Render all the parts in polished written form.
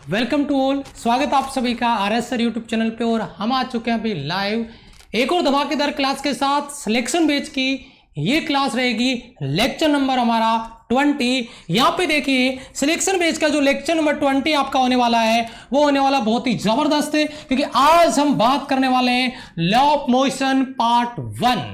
Welcome to all, स्वागत आप सभी का आरएस सर यूट्यूब चैनल पे। और हम आ चुके हैं अभी लाइव एक और धमाकेदार क्लास के साथ। सिलेक्शन बैच की ये क्लास रहेगी लेक्चर नंबर हमारा 20। यहाँ पे देखिए सिलेक्शन बैच का जो लेक्चर नंबर 20 आपका होने वाला है वो होने वाला बहुत ही जबरदस्त है, क्योंकि आज हम बात करने वाले हैं लॉ ऑफ मोशन पार्ट 1।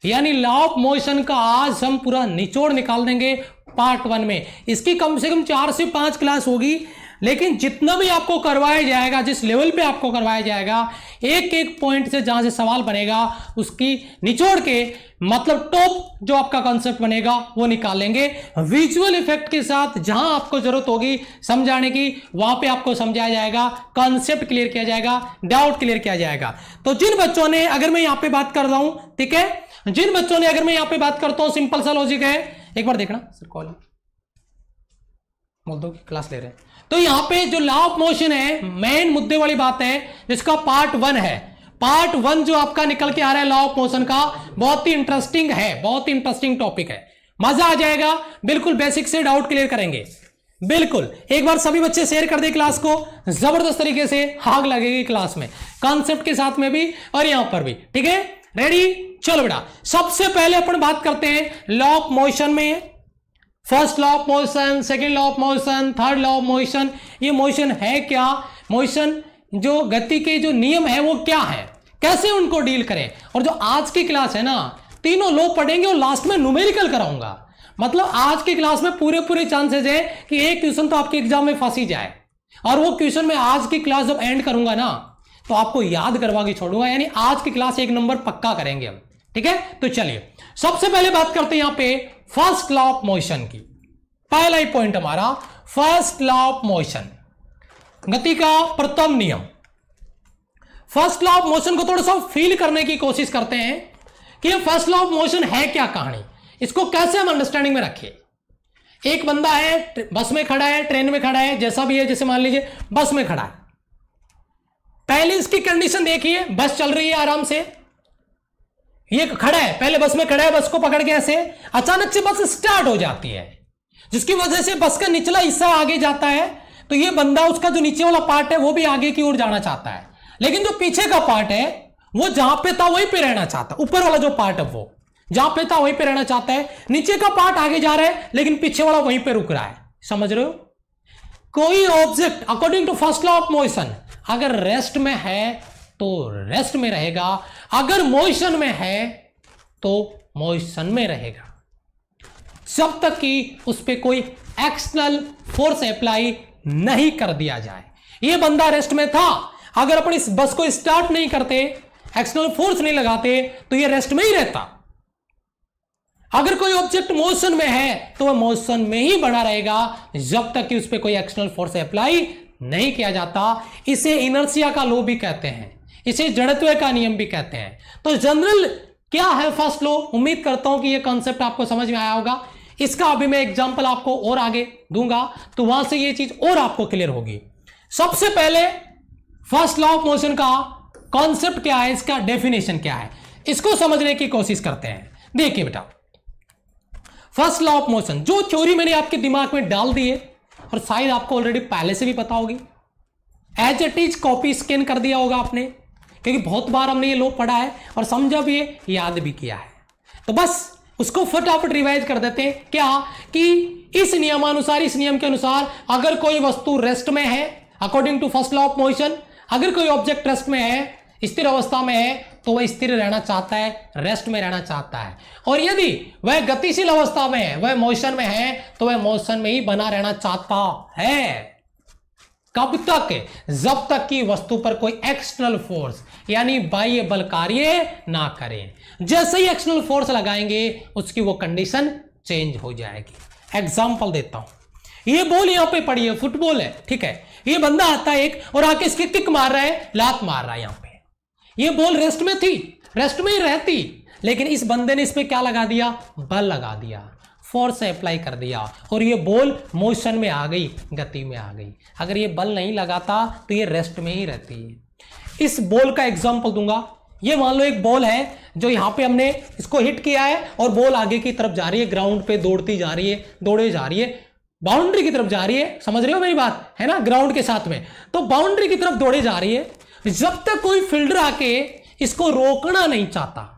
यानी लॉ ऑफ मोशन का आज हम पूरा निचोड़ निकाल देंगे पार्ट 1 में। इसकी कम से कम 4 से 5 क्लास होगी, लेकिन जितना भी आपको करवाया जाएगा, जिस लेवल पे आपको करवाया जाएगा, एक एक पॉइंट से जहां से सवाल बनेगा उसकी निचोड़ के मतलब टॉप जो आपका कॉन्सेप्ट बनेगा वो निकालेंगे विजुअल इफेक्ट के साथ। जहां आपको जरूरत होगी समझाने की वहां पे आपको समझाया जाएगा, कॉन्सेप्ट क्लियर किया जाएगा, डाउट क्लियर किया जाएगा। तो जिन बच्चों ने, अगर मैं यहां पे बात कर रहा हूं, ठीक है, जिन बच्चों ने, अगर मैं यहां पे बात करता हूं, सिंपल सा लॉजिक है, एक बार देखना सर, कॉल बोल दो कि क्लास ले रहे हैं। तो यहां पे जो लॉ ऑफ मोशन है, मेन मुद्दे वाली बात है, जिसका पार्ट 1 है। पार्ट 1 जो आपका निकल के आ रहा है लॉ ऑफ मोशन का, बहुत ही इंटरेस्टिंग है, बहुत ही इंटरेस्टिंग टॉपिक है, मजा आ जाएगा। बिल्कुल बेसिक से डाउट क्लियर करेंगे। बिल्कुल एक बार सभी बच्चे शेयर कर दे क्लास को, जबरदस्त तरीके से आग लगेगी क्लास में, कॉन्सेप्ट के साथ में भी और यहां पर भी। ठीक है, रेडी? चलो बेटा, सबसे पहले अपन बात करते हैं लॉ ऑफ मोशन में। First law of motion, second law of motion, third law of motion. ये मोशन है क्या? मोशन जो गति के जो नियम है वो क्या है, कैसे उनको डील करें। और जो आज की क्लास है ना, तीनों लॉ पढ़ेंगे और लास्ट में न्यूमेरिकल कराऊंगा। मतलब आज की क्लास में पूरे चांसेस है कि एक क्वेश्चन तो आपके एग्जाम में फंस ही जाए, और वो क्वेश्चन में आज की क्लास जब एंड करूंगा ना तो आपको याद करवा के छोड़ूंगा। यानी आज की क्लास 1 नंबर पक्का करेंगे हम। ठीक है, तो चलिए सबसे पहले बात करते हैं यहां पे फर्स्ट लॉ ऑफ मोशन की। पहला ही पॉइंट हमारा फर्स्ट लॉ ऑफ मोशन, गति का प्रथम नियम। फर्स्ट लॉ ऑफ मोशन को थोड़ा सा फील करने की कोशिश करते हैं कि ये फर्स्ट लॉ ऑफ मोशन है क्या, कहानी, इसको कैसे हम अंडरस्टैंडिंग में रखें। एक बंदा है, बस में खड़ा है, ट्रेन में खड़ा है, जैसा भी है, जैसे मान लीजिए बस में खड़ा है। पहले इसकी कंडीशन देखिए, बस चल रही है आराम से, ये खड़ा है, पहले बस में खड़ा है, बस को पकड़ के ऐसे, अचानक से बस स्टार्ट हो जाती है, जिसकी वजह से बस का निचला हिस्सा आगे जाता है। तो ये बंदा, उसका जो नीचे वाला पार्ट है वो भी आगे की ओर जाना चाहता है, लेकिन जो पीछे का पार्ट है वो जहां पे था वहीं पे रहना चाहता है। ऊपर वाला जो पार्ट है वो जहां पे था वहीं पे रहना चाहता है, नीचे का पार्ट आगे जा रहा है, लेकिन पीछे वाला वहीं पे रुक रहा है। समझ रहे हो? कोई object according to first law of motion अगर रेस्ट में है तो रेस्ट में रहेगा, अगर मोशन में है तो मोशन में रहेगा, जब तक कि उस पर कोई एक्सटर्नल फोर्स अप्लाई नहीं कर दिया जाए। ये बंदा रेस्ट में था, अगर अपन इस बस को स्टार्ट नहीं करते, एक्सटर्नल फोर्स नहीं लगाते, तो ये रेस्ट में ही रहता। अगर कोई ऑब्जेक्ट मोशन में है तो वह मोशन में ही बना रहेगा जब तक कि उस पर कोई एक्सटर्नल फोर्स अप्लाई नहीं किया जाता। इसे इनर्शिया का लॉ भी कहते हैं, इसे जड़त्व का नियम भी कहते हैं। तो जनरल क्या है फर्स्ट लॉ, उम्मीद करता हूं कि यह कॉन्सेप्ट आपको समझ में आया होगा। इसका अभी मैं एग्जांपल आपको और आगे दूंगा तो वहां से यह चीज और आपको क्लियर होगी। सबसे पहले फर्स्ट लॉ ऑफ मोशन का कॉन्सेप्ट क्या है, इसका डेफिनेशन क्या है, इसको समझने की कोशिश करते हैं। देखिए बेटा, फर्स्ट लॉ ऑफ मोशन जो थ्योरी मैंने आपके दिमाग में डाल दी है, और शायद आपको ऑलरेडी पहले से भी पता होगी, as it is copy scan कर दिया होगा आपने, क्योंकि बहुत बार हमने ये लॉ पढ़ा है और समझा भी है, याद भी किया है। तो बस उसको फटाफट रिवाइज कर देते हैं। क्या कि इस नियमानुसार, इस नियम के अनुसार, अगर कोई वस्तु रेस्ट में है, according to first law of motion, अगर कोई ऑब्जेक्ट रेस्ट में है, स्थिर अवस्था में है, तो वह स्थिर रहना चाहता है, रेस्ट में रहना चाहता है। और यदि वह गतिशील अवस्था में है, वह मोशन में है, तो वह मोशन में ही बना रहना चाहता है। कब तक? जब तक कि वस्तु पर कोई एक्सटर्नल फोर्स यानी बाह्य बल कार्य ना करे। जैसे ही एक्सटर्नल फोर्स लगाएंगे उसकी वो कंडीशन चेंज हो जाएगी। एग्जांपल देता हूं, ये बॉल यहां पे पड़ी है, फुटबॉल है, ठीक है, ये बंदा आता है एक और आके इसकी किक मार रहा है, लात मार रहा है। यहां पे ये बॉल रेस्ट में थी, रेस्ट में ही रहती, लेकिन इस बंदे ने इस पे क्या लगा दिया? बल लगा दिया, फोर्स अप्लाई कर दिया, और ये बॉल मोशन में आ गई, गति में आ गई। अगर ये बल नहीं लगाता तो ये रेस्ट में ही रहती है। इस बॉल का एग्जांपल दूंगा। ये मान लो एक बॉल है जो यहां पे हमने इसको हिट किया है और बॉल आगे की तरफ जा रही है, ग्राउंड पे दौड़ती जा रही है, दौड़े जा रही है, बाउंड्री की तरफ जा रही है, समझ रहे हो मेरी बात, है ना, ग्राउंड के साथ में, तो बाउंड्री की तरफ दौड़े जा रही है। जब तक कोई फील्डर आके इसको रोकना नहीं चाहता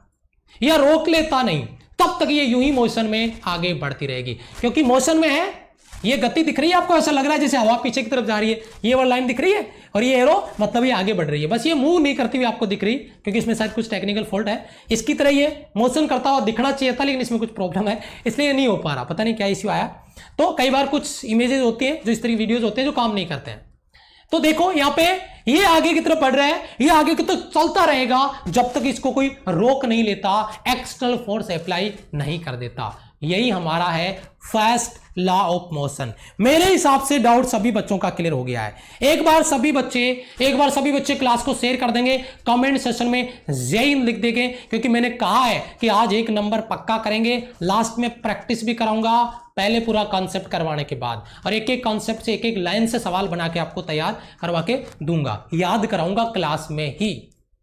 या रोक लेता नहीं, तब तक ये यूं ही मोशन में आगे बढ़ती रहेगी, क्योंकि मोशन में है। ये गति दिख रही है आपको, ऐसा लग रहा है जैसे हवा पीछे की तरफ जा रही है, ये वाली लाइन दिख रही है, और ये एरो मतलब ये आगे बढ़ रही है, बस ये मूव नहीं करती हुई आपको दिख रही, क्योंकि इसमें शायद कुछ टेक्निकल फॉल्ट है। इसकी तरह ये मोशन करता हुआ दिखना चाहिए था, लेकिन इसमें कुछ प्रॉब्लम है, इसलिए नहीं हो पा रहा, पता नहीं क्या इश्यू आया। तो कई बार कुछ इमेजेस होती हैं, जो इस तरह वीडियोज होते हैं, जो काम नहीं करते हैं। तो देखो यहां पे ये आगे की तरफ बढ़ रहा है, ये आगे की तरफ चलता रहेगा जब तक इसको कोई रोक नहीं लेता, एक्सटर्नल फोर्स अप्लाई नहीं कर देता। यही हमारा है फर्स्ट लॉ ऑफ मोशन। मेरे हिसाब से डाउट सभी बच्चों का क्लियर हो गया है। एक बार सभी बच्चे क्लास को शेयर कर देंगे, कमेंट सेक्शन में जय हिंद लिख देंगे, क्योंकि मैंने कहा है कि आज 1 नंबर पक्का करेंगे, लास्ट में प्रैक्टिस भी कराऊंगा, पहले पूरा कॉन्सेप्ट करवाने के बाद, और एक एक कॉन्सेप्ट से एक एक लाइन से सवाल बना के आपको तैयार करवा के दूंगा, याद कराऊंगा क्लास में ही।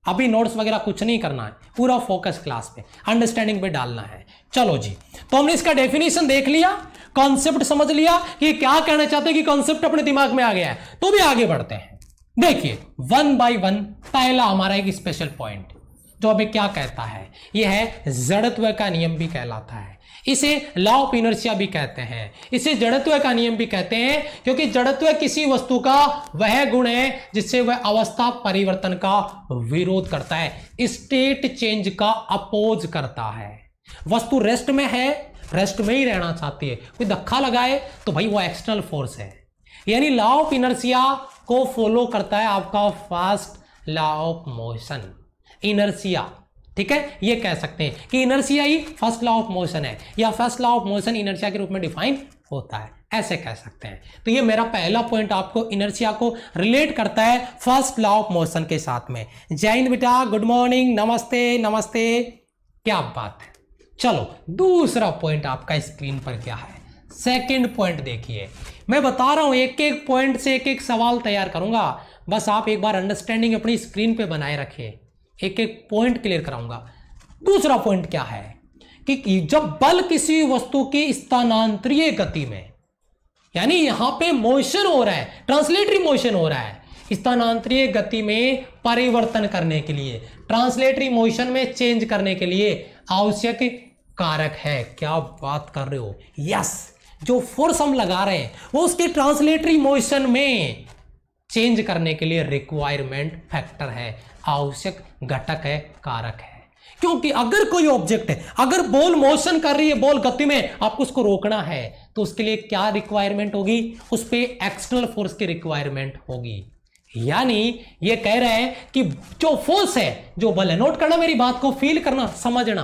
अभी नोट्स वगैरह कुछ नहीं करना है, पूरा फोकस क्लास पे, अंडरस्टैंडिंग पे डालना है। चलो जी, तो हमने इसका डेफिनेशन देख लिया, कॉन्सेप्ट समझ लिया कि क्या कहना चाहते हैं, कि कॉन्सेप्ट अपने दिमाग में आ गया है, तो भी आगे बढ़ते हैं। देखिए 1 बाय 1 पहला हमारा एक स्पेशल पॉइंट जो हमें क्या कहता है, यह है जड़त्व का नियम भी कहलाता है, इसे लॉ ऑफ इनर्शिया भी कहते हैं, इसे जड़त्व का नियम भी कहते हैं, क्योंकि जड़त्व किसी वस्तु का वह गुण है जिससे वह अवस्था परिवर्तन का विरोध करता है, स्टेट चेंज का अपोज करता है। वस्तु रेस्ट में है, रेस्ट में ही रहना चाहती है, कोई धक्का लगाए तो भाई वो एक्सटर्नल फोर्स है। यानी लॉ ऑफ इनर्शिया को फॉलो करता है आपका first law of motion, inertia. ठीक है, ये कह सकते हैं कि inertia he first law of motion है, या first law of motion inertia के रूप में डिफाइन होता है, ऐसे कह सकते हैं। तो ये मेरा पहला पॉइंट आपको इनर्शिया को रिलेट करता है फर्स्ट लॉ ऑफ मोशन के साथ में। जय हिंद बेटा, गुड मॉर्निंग, नमस्ते नमस्ते, क्या बात है। चलो दूसरा पॉइंट आपका स्क्रीन पर क्या है, सेकंड पॉइंट देखिए। मैं बता रहा हूं एक एक पॉइंट से एक एक सवाल तैयार करूंगा, बस आप एक बार अंडरस्टैंडिंग अपनी स्क्रीन पे बनाए रखिए, एक एक पॉइंट क्लियर कराऊंगा। दूसरा पॉइंट क्या है कि जब बल किसी वस्तु की स्थानांतरीय गति में, यानी यहां पे मोशन हो रहा है, ट्रांसलेटरी मोशन हो रहा है, स्थानांतरीय गति में परिवर्तन करने के लिए, ट्रांसलेटरी मोशन में चेंज करने के लिए आवश्यक कारक है। क्या बात कर रहे हो, यस, जो फोर्स हम लगा रहे हैं वो उसके ट्रांसलेटरी मोशन में चेंज करने के लिए रिक्वायरमेंट फैक्टर है, आवश्यक घटक है, कारक है। क्योंकि अगर कोई ऑब्जेक्ट है, अगर बॉल मोशन कर रही है, बॉल गति में, आपको उसको रोकना है, तो उसके लिए क्या रिक्वायरमेंट होगी, उस पर एक्सटर्नल फोर्स की रिक्वायरमेंट होगी। यानी ये कह रहे हैं कि जो फोर्स है, जो बल है, नोट करना मेरी बात को, फील करना, समझना,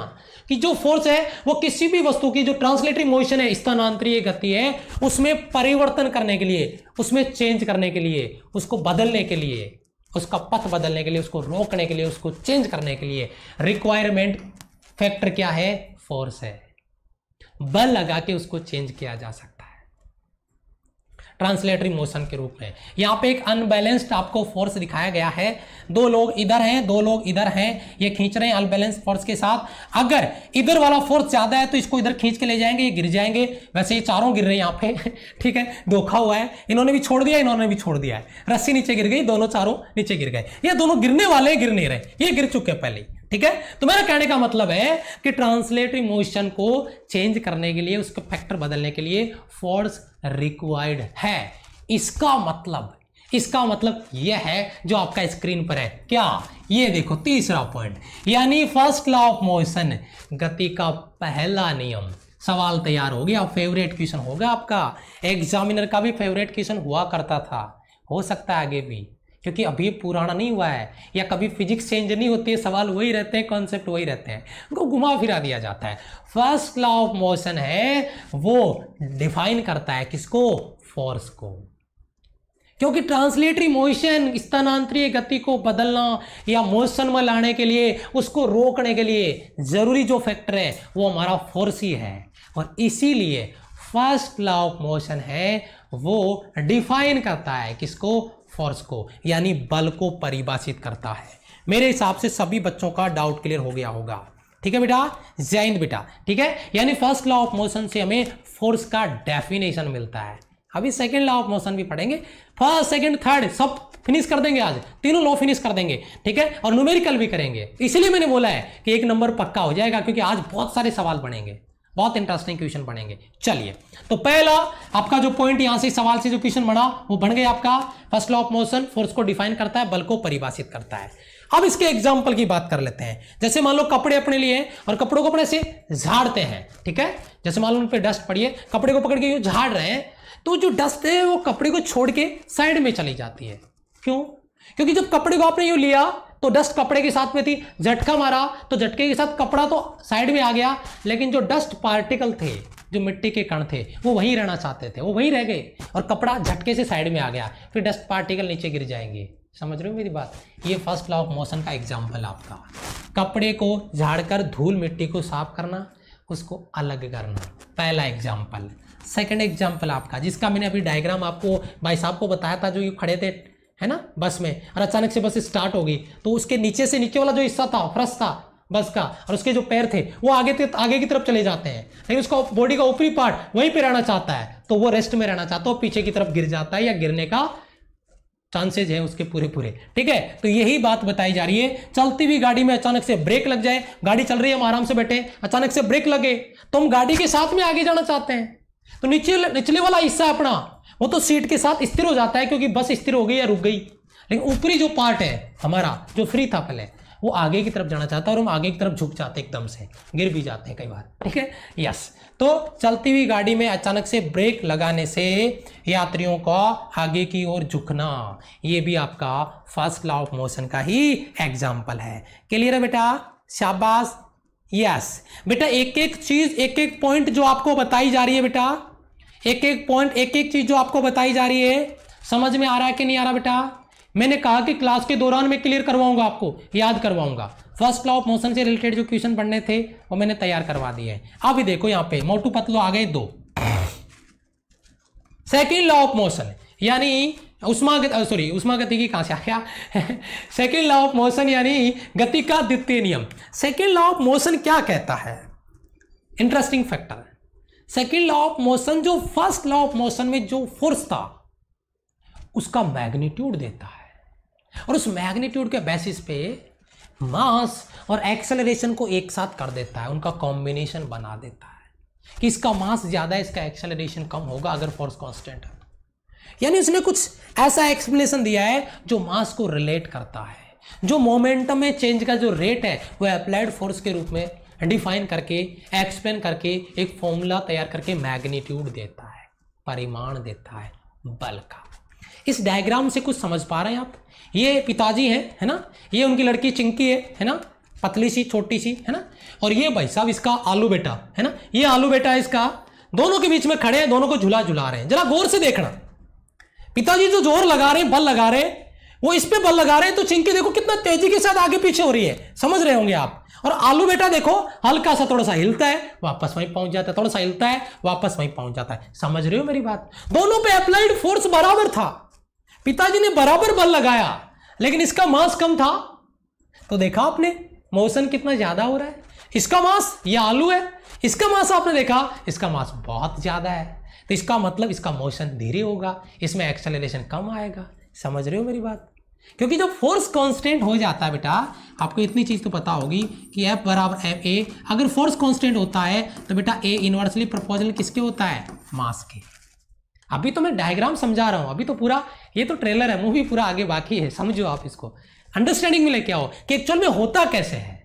कि जो फोर्स है वो किसी भी वस्तु की जो ट्रांसलेटरी मोशन है, स्थानांतरीय गति है, उसमें परिवर्तन करने के लिए, उसमें चेंज करने के लिए, उसको बदलने के लिए, उसका पथ बदलने के लिए, उसको रोकने के लिए, उसको चेंज करने के लिए रिक्वायरमेंट फैक्टर क्या है, फोर्स है। बल लगा के उसको चेंज किया जा सकता है ट्रांसलेटरी मोशन के रूप में। यहां पे एक अनबैलेंस्ड आपको फोर्स दिखाया गया है, 2 लोग इधर हैं, 2 लोग इधर हैं, ये खींच रहे हैं अनबैलेंस्ड फोर्स के साथ। अगर इधर वाला फोर्स ज्यादा है तो इसको इधर खींच के ले जाएंगे, ये गिर जाएंगे। वैसे ये चारों गिर रहे हैं यहाँ पे ठीक है, धोखा हुआ है, इन्होंने भी छोड़ दिया, इन्होंने भी छोड़ दिया है, रस्सी नीचे गिर गई, दोनों चारों नीचे गिर गए। ये दोनों गिरने वाले गिर नहीं रहे, ये गिर चुके पहले। ठीक है, तो मेरा कहने का मतलब है कि ट्रांसलेटरी मोशन को चेंज करने के लिए, उसके फैक्टर बदलने के लिए फोर्स रिक्वायर्ड है। इसका मतलब यह है जो आपका स्क्रीन पर है, क्या, ये देखो तीसरा पॉइंट, यानी फर्स्ट लॉ ऑफ मोशन, गति का पहला नियम। सवाल तैयार हो गया, फेवरेट क्वेश्चन होगा आपका, एग्जामिनर का भी फेवरेट क्वेश्चन हुआ करता था, हो सकता है आगे भी, क्योंकि अभी पुराना नहीं हुआ है, या कभी फिजिक्स चेंज नहीं होती है, सवाल वही रहते हैं, कॉन्सेप्ट वही रहते हैं, उनको घुमा फिरा दिया जाता है। फर्स्ट लॉ ऑफ मोशन है वो डिफाइन करता है किसको, फोर्स को, क्योंकि ट्रांसलेटरी मोशन, स्थानांतरीय गति को बदलना या मोशन में लाने के लिए, उसको रोकने के लिए जरूरी जो फैक्टर है वो हमारा फोर्स ही है। और इसीलिए फर्स्ट लॉ ऑफ मोशन है वो डिफाइन करता है किसको, फोर्स को, यानी बल को परिभाषित करता है। मेरे हिसाब से सभी बच्चों का डाउट क्लियर हो गया होगा। ठीक है बेटा, जय हिंद बेटा। ठीक है, यानी फर्स्ट लॉ ऑफ मोशन से हमें फोर्स का डेफिनेशन मिलता है, अभी सेकंड लॉ ऑफ मोशन भी पढ़ेंगे, फर्स्ट सेकंड थर्ड सब फिनिश कर देंगे आज, तीनों लॉ फिनिश कर देंगे, ठीक है, और न्यूमेरिकल भी करेंगे। इसलिए मैंने बोला है कि 1 नंबर पक्का हो जाएगा, क्योंकि आज बहुत सारे सवाल बनेंगे, बहुत इंटरेस्टिंग क्वेश्चन बनेंगे। चलिए, तो पहला आपका जो पॉइंट यहां से सवाल से जो क्वेश्चन बना वो बन गया आपका first law of motion, force को डिफाइन करता है, बल को परिभाषित करता है। अब इसके एग्जाम्पल की बात कर लेते हैं। जैसे मान लो कपड़े अपने लिए और कपड़ों को अपने से झाड़ते हैं, ठीक है, जैसे मान लो उन पर डस्ट पड़ी है, कपड़े को पकड़ के झाड़ रहे हैं, तो जो डस्ट है वो कपड़े को छोड़ के साइड में चली जाती है। क्यों? क्योंकि जब कपड़े को आपने यूं लिया तो डस्ट कपड़े के साथ में थी, झटका मारा तो झटके के साथ कपड़ा तो साइड में आ गया, लेकिन जो डस्ट पार्टिकल थे, जो मिट्टी के कण थे, वो वहीं रहना चाहते थे, वो वहीं रह गए और कपड़ा झटके से साइड में आ गया, फिर डस्ट पार्टिकल नीचे गिर जाएंगे। समझ रहे हो मेरी बात? ये फर्स्ट लॉ ऑफ मोशन का एग्जाम्पल आपका, कपड़े को झाड़कर धूल मिट्टी को साफ करना, उसको अलग करना, पहला एग्जाम्पल। सेकंड एग्जाम्पल आपका, जिसका मैंने अभी डायग्राम आपको भाई साहब को बताया था, जो ये खड़े थे है ना बस में, और अचानक से बस स्टार्ट हो गई, तो उसके नीचे से नीचे वाला जो हिस्सा था, फर्श था बस का, और उसके जो पैर थे वो आगे की तरफ चले जाते हैं, लेकिन उसका बॉडी का ऊपरी पार्ट वहीं पे रहना चाहता है, तो वो रेस्ट में रहना चाहता है, पीछे की तरफ गिर जाता है या गिरने का चांसेज है उसके पूरे। ठीक है, तो यही बात बताई जा रही है। चलती हुई गाड़ी में अचानक से ब्रेक लग जाए, गाड़ी चल रही है, हम आराम से बैठे, अचानक से ब्रेक लगे तो हम गाड़ी के साथ में आगे जाना चाहते हैं, तो निचले वाला हिस्सा अपना वो तो सीट के साथ स्थिर हो जाता है, क्योंकि बस स्थिर हो गई या रुक गई, लेकिन ऊपरी जो पार्ट है हमारा जो फ्री था पहले, वो आगे की तरफ जाना चाहता है, और हम आगे की तरफ झुक जाते हैं, एकदम से गिर भी जाते हैं कई बार। ठीक है, यस। तो चलती हुई गाड़ी में अचानक से ब्रेक लगाने से यात्रियों का आगे की ओर झुकना, ये भी आपका फर्स्ट लॉ ऑफ मोशन का ही एग्जाम्पल है। क्लियर है बेटा? शाबाश, यस बेटा। एक एक चीज, एक एक पॉइंट जो आपको बताई जा रही है बेटा, एक एक पॉइंट, एक एक चीज जो आपको बताई जा रही है, समझ में आ रहा है कि नहीं आ रहा बेटा? मैंने कहा कि क्लास के दौरान मैं क्लियर करवाऊंगा, आपको याद करवाऊंगा। फर्स्ट लॉ ऑफ मोशन से रिलेटेड जो क्वेश्चन पढ़ने थे वो मैंने तैयार करवा दिए हैं। अभी देखो यहाँ पे मोटू पतलू आ गए 2। सेकेंड लॉ ऑफ मोशन यानी उष्मागति की कहां से आ गया? सेकेंड लॉ ऑफ मोशन यानी गति का द्वितीय नियम। सेकेंड लॉ ऑफ मोशन क्या कहता है? इंटरेस्टिंग फैक्टर है। सेकेंड लॉ ऑफ मोशन जो फर्स्ट लॉ ऑफ मोशन में जो फोर्स था उसका मैग्नीट्यूड देता है, और उस मैग्नीट्यूड के बेसिस पे मास और एक्सेलरेशन को एक साथ कर देता है, उनका कॉम्बिनेशन बना देता है कि इसका मास ज्यादा है, इसका एक्सेलरेशन कम होगा अगर फोर्स कांस्टेंट है। यानी उसने कुछ ऐसा एक्सप्लेनेशन दिया है जो मास को रिलेट करता है, जो मोमेंटम में चेंज का जो रेट है वो अप्लाइड फोर्स के रूप में डिफाइन करके, एक्सप्लेन करके, एक फॉर्मूला तैयार करके मैग्नीट्यूड देता है, परिमाण देता है बल का। इस डायग्राम से कुछ समझ पा रहे हैं आप? ये पिताजी हैं, है ना, ये उनकी लड़की चिंकी है ना, पतली सी छोटी सी, है ना, और ये भाई साहब इसका आलू बेटा है ना, ये आलू बेटा है इसका, दोनों के बीच में खड़े हैं, दोनों को झुला झुला रहे हैं। जरा गौर से देखना, पिताजी जो जोर लगा रहे हैं, बल लगा रहे हैं, वो इस पे बल लगा रहे हैं, तो चिंकी देखो कितना तेजी के साथ आगे पीछे हो रही है, समझ रहे होंगे आप। और आलू बेटा देखो हल्का सा थोड़ा सा हिलता है, वापस वहीं पहुंच जाता है, थोड़ा सा हिलता है, वापस वहीं पहुंच जाता है। समझ रहे हो मेरी बात? दोनों पे अप्लाइड फोर्स बराबर था, पिताजी ने बराबर बल लगाया, लेकिन इसका मास कम था, तो देखा आपने मोशन कितना ज्यादा हो रहा है। इसका मास, ये आलू है, इसका मास आपने देखा, इसका मास बहुत ज्यादा है, तो इसका मतलब इसका मोशन धीरे होगा, इसमें एक्सेलरेशन कम आएगा। समझ रहे हो मेरी बात? क्योंकि जब फोर्स कांस्टेंट हो जाता है बेटा, आपको इतनी चीज तो पता होगी कि F बराबर एम ए, अगर फोर्स कांस्टेंट होता है तो बेटा ए इनवर्सली प्रोपोर्शनल किसके होता है? मास के। अभी तो मैं डायग्राम समझा रहा हूं, अभी तो पूरा ये तो ट्रेलर है, मूवी पूरा आगे बाकी है, समझो आप इसको, अंडरस्टैंडिंग में लेके आओ कि एक्चुअल में होता कैसे है।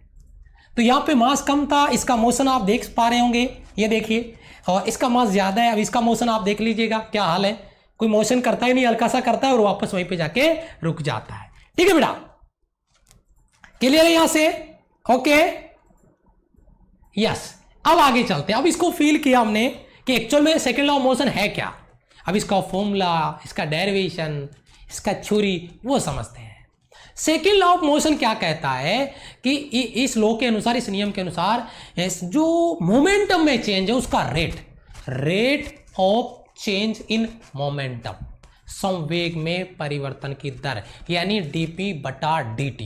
तो यहाँ पे मास कम था, इसका मोशन आप देख पा रहे होंगे, ये देखिए, और इसका मास ज्यादा है। अब इसका मोशन आप देख लीजिएगा क्या हाल है, कोई मोशन करता ही नहीं, हल्का सा करता है और वापस वहीं पे जाके रुक जाता है। ठीक है बेटा, क्लियर है यहां से? Okay, yes. अब आगे चलते हैं। अब इसको फील किया हमने कि एक्चुअल में सेकेंड लॉ ऑफ मोशन है क्या। अब इसका फॉर्मूला, इसका डेरिवेशन, इसका थ्योरी वो समझते हैं। सेकेंड लॉ ऑफ मोशन क्या कहता है कि इस लॉ के अनुसार, इस नियम के अनुसार, जो मोमेंटम में चेंज है उसका rate of change in momentum, संवेग में परिवर्तन की दर, यानी dp/dt,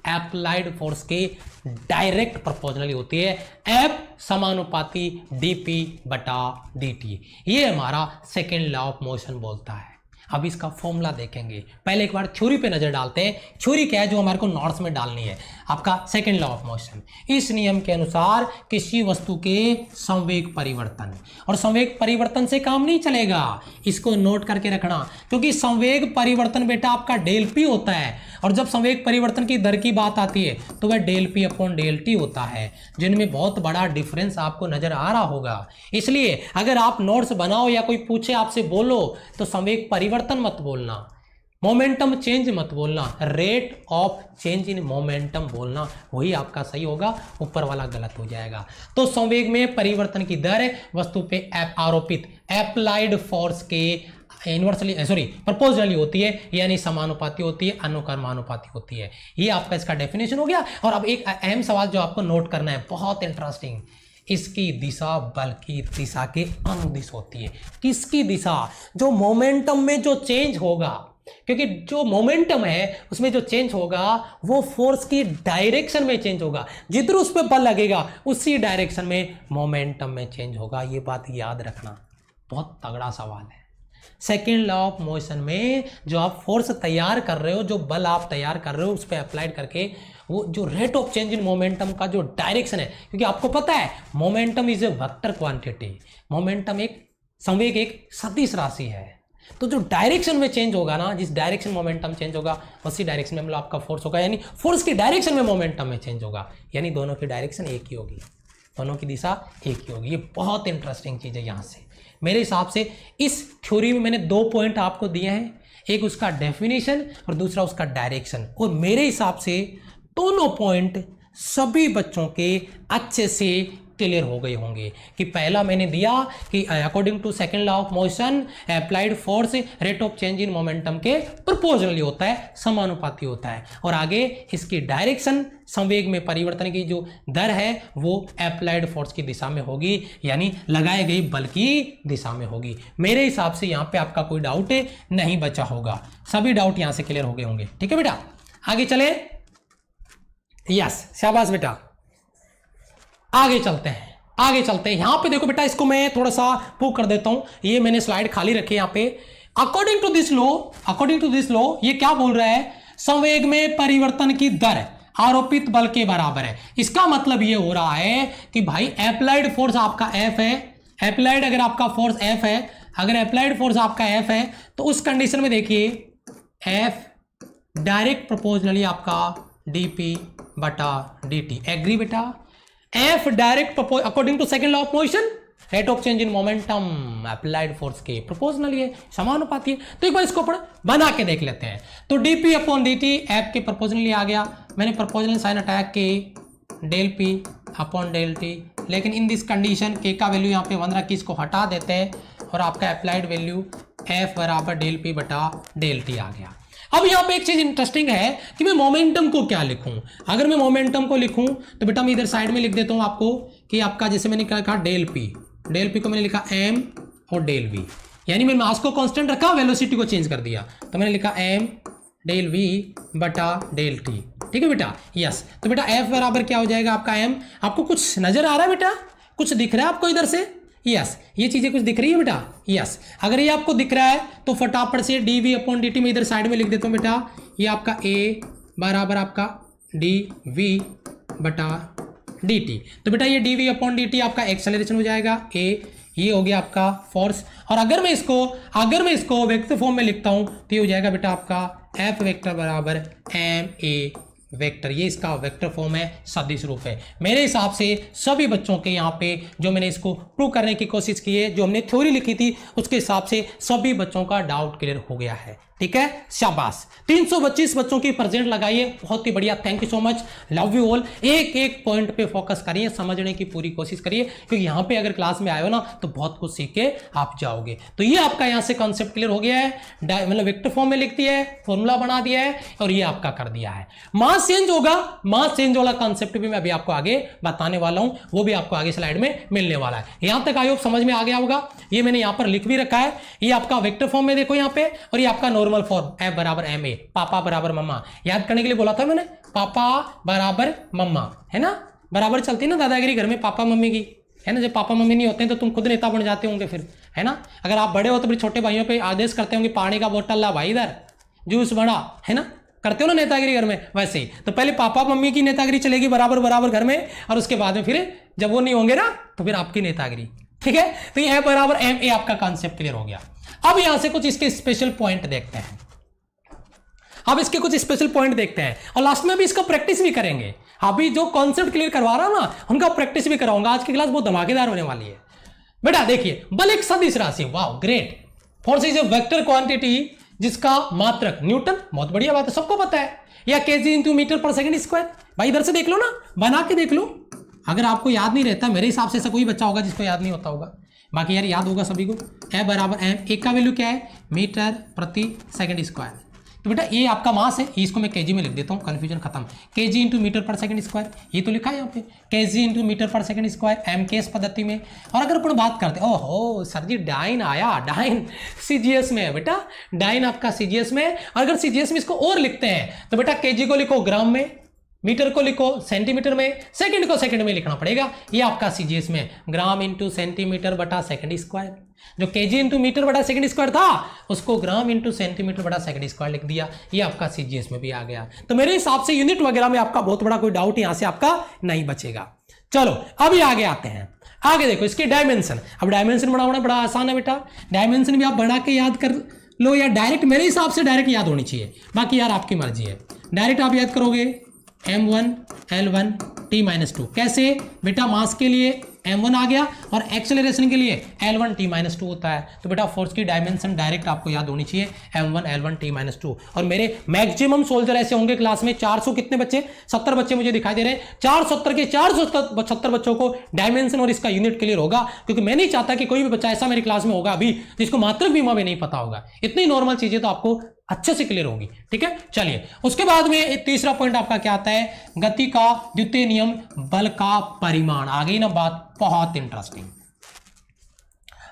एप्लाइड फोर्स के डायरेक्ट प्रोपोर्शनली होती है, F समानुपाती dp बटा dt। ये हमारा सेकेंड लॉ ऑफ मोशन बोलता है। अब इसका फॉर्मूला देखेंगे, पहले एक बार थ्योरी पे नजर डालते हैं। थ्योरी क्या है जो हमारे को नोट्स में डालनी है, आपका सेकंड लॉ ऑफ मोशन। इस नियम के अनुसार किसी वस्तु के संवेग परिवर्तन, और संवेग परिवर्तन से काम नहीं चलेगा, इसको नोट करके रखना, क्योंकि संवेग परिवर्तन बेटा आपका डेल पी होता है, और जब संवेग परिवर्तन की दर की बात आती है तो वह del P upon del T होता है, जिनमें बहुत बड़ा डिफरेंस आपको नजर आ रहा होगा। इसलिए अगर आप नोट्स बनाओ या कोई पूछे आपसे बोलो तो संवेग परिवर्तन मत बोलना, मोमेंटम चेंज मत बोलना, rate of change in momentum बोलना, वही आपका सही होगा, ऊपर वाला गलत हो जाएगा। तो संवेग में परिवर्तन की दर वस्तु पे आरोपित एप्लाइड फोर्स के इनवर्सली प्रोपोर्शनली होती है, यानी समानुपाती होती है, अनुक्रमानुपाती होती है। ये आपका इसका डेफिनेशन हो गया। और अब एक अहम सवाल जो आपको नोट करना है, बहुत इंटरेस्टिंग, इसकी दिशा बल की दिशा के अनुदिश होती है। किसकी दिशा? जो मोमेंटम में जो चेंज होगा, क्योंकि जो मोमेंटम है उसमें जो चेंज होगा वो फोर्स की डायरेक्शन में चेंज होगा, जिधर उस पर बल लगेगा उसी डायरेक्शन में मोमेंटम में चेंज होगा। ये बात याद रखना, बहुत तगड़ा सवाल है। सेकेंड लॉ ऑफ मोशन में जो आप फोर्स तैयार कर रहे हो, जो बल आप तैयार कर रहे हो, उस पर अप्लाइड करके वो जो rate of change in momentum का जो डायरेक्शन है, क्योंकि आपको पता है momentum is a vector quantity, momentum एक संवेग एक सदिश राशि है, तो जो डायरेक्शन में चेंज होगा ना, जिस डायरेक्शन मोमेंटम चेंज होगा उसी डायरेक्शन में मतलब आपका फोर्स होगा, यानी फोर्स की डायरेक्शन में मोमेंटम में चेंज होगा, यानी दोनों की डायरेक्शन एक ही होगी, दोनों की दिशा एक ही होगी। ये बहुत इंटरेस्टिंग चीज़ है। यहाँ से मेरे हिसाब से इस थ्योरी में मैंने 2 पॉइंट आपको दिए हैं, एक उसका डेफिनेशन और दूसरा उसका डायरेक्शन, और मेरे हिसाब से दोनों पॉइंट सभी बच्चों के अच्छे से क्लियर हो गए होंगे। कि पहला मैंने दिया कि according to second law of motion applied force rate of change in momentum के प्रोपोर्शनली होता है, समानुपाती होता है, और आगे इसकी डायरेक्शन संवेग में परिवर्तन की जो दर है वो अप्लाइड फोर्स की दिशा में होगी, यानी लगाए गए बल की दिशा में होगी। मेरे हिसाब से यहाँ पे आपका कोई डाउट नहीं बचा होगा, सभी डाउट यहाँ से क्लियर हो गए होंगे। ठीक है बेटा, आगे चले। यस, शाबाश बेटा, आगे चलते हैं, आगे चलते हैं। यहां पे देखो बेटा, इसको मैं थोड़ा सा पुक कर देता हूं, ये मैंने स्लाइड खाली रखी है यहाँ पे। अकॉर्डिंग टू दिस लॉ ये क्या बोल रहा है? संवेग में परिवर्तन की दर आरोपित बल के बराबर है। इसका मतलब ये हो रहा है कि भाई अप्लाइड फोर्स आपका F है, अप्लाइड अगर आपका फोर्स F है, अगर अप्लाइड फोर्स आपका F है तो उस कंडीशन में देखिए F डायरेक्ट प्रोपोर्शनली आपका dp बटा dt। एग्री बेटा? F direct according to second law of motion rate of change in momentum applied force के प्रोपोर्शनली है, समानुपाती है। तो एक बार इसको बना के देख लेते हैं। तो dp अपॉन dt F के प्रोपोर्शनली आ गया, मैंने प्रोपोर्शनल साइन हटाया के del p upon del t, लेकिन इन दिस कंडीशन k का वैल्यू यहाँ पे 1 रखी, इसको हटा देते हैं और आपका अप्लाइड वैल्यू F बराबर डेल p बटा डेल t आ गया। अब यहाँ पे एक चीज इंटरेस्टिंग है कि मैं मोमेंटम को क्या लिखूं। अगर मैं मोमेंटम को लिखूं तो बेटा मैं इधर साइड में लिख देता हूं आपको कि आपका जैसे मैंने क्या लिखा डेल पी को मैंने लिखा m और डेल v, यानी मैंने मास को कांस्टेंट रखा, वेलोसिटी को चेंज कर दिया, तो मैंने लिखा m डेल v बटा डेल t। ठीक है बेटा? यस। तो बेटा f बराबर क्या हो जाएगा आपका m, आपको कुछ नजर आ रहा है बेटा? कुछ दिख रहा है आपको इधर से? यस, ये चीजें कुछ दिख रही है बेटा? यस। अगर ये आपको दिख रहा है तो फटाफट से dv अपॉन dt में इधर साइड में लिख देता हूं बेटा, ये आपका a बराबर आपका dv बटा dt। तो बेटा ये dv अपॉन dt आपका एक्सेलरेशन हो जाएगा a, ये हो गया आपका फोर्स। और अगर मैं इसको वेक्टर फॉर्म में लिखता हूं तो ये हो जाएगा बेटा आपका f वेक्टर बराबर ma वेक्टर, ये इसका वेक्टर फॉर्म है, सदिश रूप है। मेरे हिसाब से सभी बच्चों के यहाँ पे जो मैंने इसको प्रूव करने की कोशिश की है, जो हमने थ्योरी लिखी थी उसके हिसाब से सभी बच्चों का डाउट क्लियर हो गया है। ठीक है, शाबाश। 325 बच्चों की प्रेजेंट लगाइए, बहुत ही बढ़िया, thank you so much, love you all. एक एक पॉइंट पे फोकस करिए, समझने की पूरी कोशिश करिए, क्योंकि यहाँ पे अगर क्लास में आए हो ना तो बहुत कुछ सीख के आप जाओगे। तो ये आपका यहाँ से कॉन्सेप्ट क्लियर हो गया है, मतलब वेक्टर फॉर्म में लिख दिया है, फॉर्मूला बना दिया है और ये आपका कर दिया है। मास चेंज होगा, मास चेंज वाला कॉन्सेप्ट भी मैं अभी आपको आगे बताने वाला हूं, वो भी आपको आगे स्लाइड में मिलने वाला है। यहां तक आई होप समझ में आ गया होगा। ये मैंने यहां पर लिख भी रखा है, ये आपका वेक्टर फॉर्म में देखो यहाँ पे, और ये आपका नॉर्मल नॉर्मल फॉर्म F बराबर ma, पापा बराबर मम्मा। याद करने के लिए बोला था मैंने, पापा बराबर मम्मा, है ना, बराबर चलती है ना दादागिरी घर में पापा मम्मी की, है ना। जब पापा मम्मी नहीं होते हैं तो तुम खुद नेता बन जाते होंगे फिर, है ना। अगर आप बड़े हो तो फिर छोटे भाइयों पे आदेश करते होंगे, पानी का बोतल ला भाई इधर, जूस बड़ा, है ना, करते हो ना नेतागिरी घर में। वैसे ही तो पहले पापा मम्मी की नेतागिरी चलेगी बराबर बराबर घर में, और उसके बाद में फिर जब वो नहीं होंगे ना तो फिर आपकी नेतागिरी, ठीक है। तो ये बराबर ma आपका कॉन्सेप्ट क्लियर हो गया। अब यहां से कुछ इसके स्पेशल पॉइंट देखते हैं, अब इसके कुछ स्पेशल पॉइंट देखते हैं, और लास्ट में भी इसका प्रैक्टिस भी करेंगे। अभी जो कॉन्सेप्ट क्लियर करवा रहा हूं ना उनका प्रैक्टिस भी कराऊंगा। आज की क्लास बहुत धमाकेदार होने वाली है बेटा। देखिए, बल एक सदिश राशि, वाह great. Force is a vector quantity जिसका मात्रक न्यूटन, बहुत बढ़िया बात है, सबको पता है, या केजी इंटू मीटर पर सेकंड स्क्वायर। भाई इधर से देख लो ना, बना के देख लो। अगर आपको याद नहीं रहता, मेरे हिसाब से ऐसा कोई बच्चा होगा जिसको याद नहीं होता होगा, बाकी यार याद होगा सभी को। F बराबर m, एक का वैल्यू क्या है, मीटर प्रति सेकंड स्क्वायर। तो बेटा ये आपका मास है, इसको मैं केजी में लिख देता हूँ, कंफ्यूजन खत्म। केजी इंटू मीटर पर सेकंड स्क्वायर, ये तो लिखा है यहाँ पे, केजी इंटू मीटर पर सेकंड स्क्वायर एम केस पद्धति में। और अगर अपन बात करते हैं, ओहो सर जी डाइन आया, डाइन सीजीएस में है बेटा, डाइन आपका सीजीएस में। और अगर सीजीएस में इसको और लिखते हैं तो बेटा केजी को लिखो ग्राम में, मीटर को लिखो सेंटीमीटर में, सेकंड को सेकंड में लिखना पड़ेगा। ये आपका सीजीएस में ग्राम इंटू सेंटीमीटर बटा सेकंड स्क्वायर। जो केजी इंटू मीटर बटा सेकंड स्क्वायर था उसको ग्राम इंटू सेंटीमीटर बटा सेकंड स्क्वायर लिख दिया। ये आपका सीजीएस में भी आ गया। तो मेरे हिसाब से यूनिट वगैरह में आपका बहुत बड़ा कोई डाउट यहां से आपका नहीं बचेगा। चलो अभी आगे आते हैं। आगे देखो इसकी डायमेंशन। अब डायमेंशन बनाना बड़ा आसान है बेटा, डायमेंशन भी आप बना के याद कर लो या डायरेक्ट, मेरे हिसाब से डायरेक्ट याद होनी चाहिए, बाकी यार आपकी मर्जी है। डायरेक्ट आप याद करोगे m1 L1 T-2। कैसे बेटा, मास के लिए m1 आ गया और एक्सेलरेशन के लिए L1 T-2 होता है। तो बेटा फोर्स की डायमेंशन डायरेक्ट आपको याद होनी चाहिए, m1 L1 T-2। और मेरे मैक्सिमम सोल्जर ऐसे होंगे क्लास में 400 कितने बच्चे, 70 बच्चे मुझे दिखाई दे रहे हैं। 470 के 470 बच्चों को डायमेंशन और इसका यूनिट क्लियर होगा, क्योंकि मैं नहीं चाहता कि कोई भी बच्चा ऐसा मेरी क्लास में होगा अभी जिसको मात्रक बीमा भी नहीं पता होगा। इतनी नॉर्मल चीजें तो आपको अच्छे से क्लियर होगी, ठीक है। चलिए उसके बाद में तीसरा पॉइंट आपका क्या आता है, गति का द्वितीय नियम, बल का परिमाण। आ गई ना बात, बहुत इंटरेस्टिंग।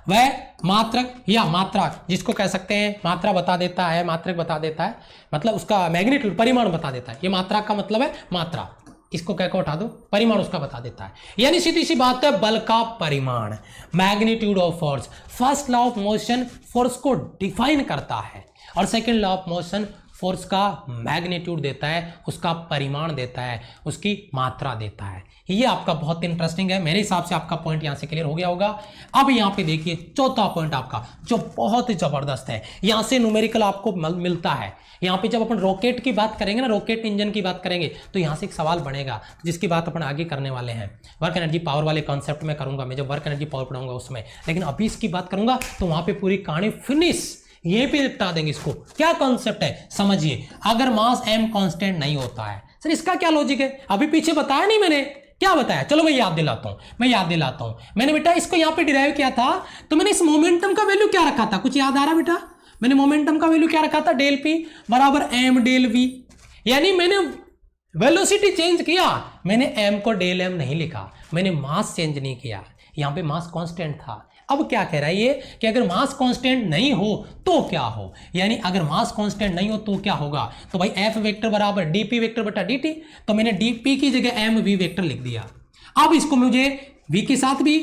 वह मात्रक या मात्रा जिसको कह सकते हैं, मात्रा बता देता है, मात्रक बता देता है, मतलब उसका मैग्नीट्यूड परिमाण बता देता है। ये मात्रा का मतलब है मात्रा, इसको कह के उठा दो, परिमाण उसका बता देता है। यानी सीधी सी बात है, बल का परिमाण, magnitude of force. First law of motion force को डिफाइन करता है और second law of motion force का मैग्नीट्यूड देता है, उसका परिमाण देता है, उसकी मात्रा देता है। ये आपका बहुत इंटरेस्टिंग है, मेरे हिसाब से आपका पॉइंट यहां से क्लियर हो गया होगा। अब यहां पे देखिए चौथा पॉइंट आपका जो बहुत ही जबरदस्त है, यहां से न्यूमेरिकल आपको मिलता है। यहां पे जब अपन रॉकेट की बात करेंगे ना, रॉकेट इंजन की बात करेंगे, तो यहां से एक सवाल बनेगा जिसकी बात अपन आगे करने वाले हैं। वर्क एनर्जी पावर वाले कॉन्सेप्ट में करूंगा मैं, जब वर्क एनर्जी पावर पढ़ाऊंगा उसमें। लेकिन अभी इसकी बात करूंगा तो वहां पे पूरी कहानी फिनिश, ये भी निपटा देंगे इसको। क्या कॉन्सेप्ट है समझिए, अगर मास m कांस्टेंट नहीं होता है, सर इसका क्या लॉजिक है, अभी पीछे बताया नहीं मैंने, क्या बताया, चलो मैं याद दिलाता हूं। मैंने बेटा इसको यहां पे डिराइव किया था, तो मैंने इस मोमेंटम का वैल्यू क्या रखा था, कुछ याद आ रहा बेटा? मैंने मोमेंटम का वैल्यू क्या रखा था, डेल पी बराबर m डेल v। यानी मैंने वेलोसिटी चेंज किया, मैंने m को डेल m नहीं लिखा, मैंने मास चेंज नहीं किया, यहां पे मास कांस्टेंट था। अब क्या कह रहा है ये कि अगर मास कांस्टेंट नहीं हो तो क्या हो, यानी अगर मास कांस्टेंट नहीं हो तो क्या होगा, तो भाई f वेक्टर बराबर dp वेक्टर बटा dt। तो मैंने dp की जगह mv वेक्टर लिख दिया। अब इसको मुझे v के साथ भी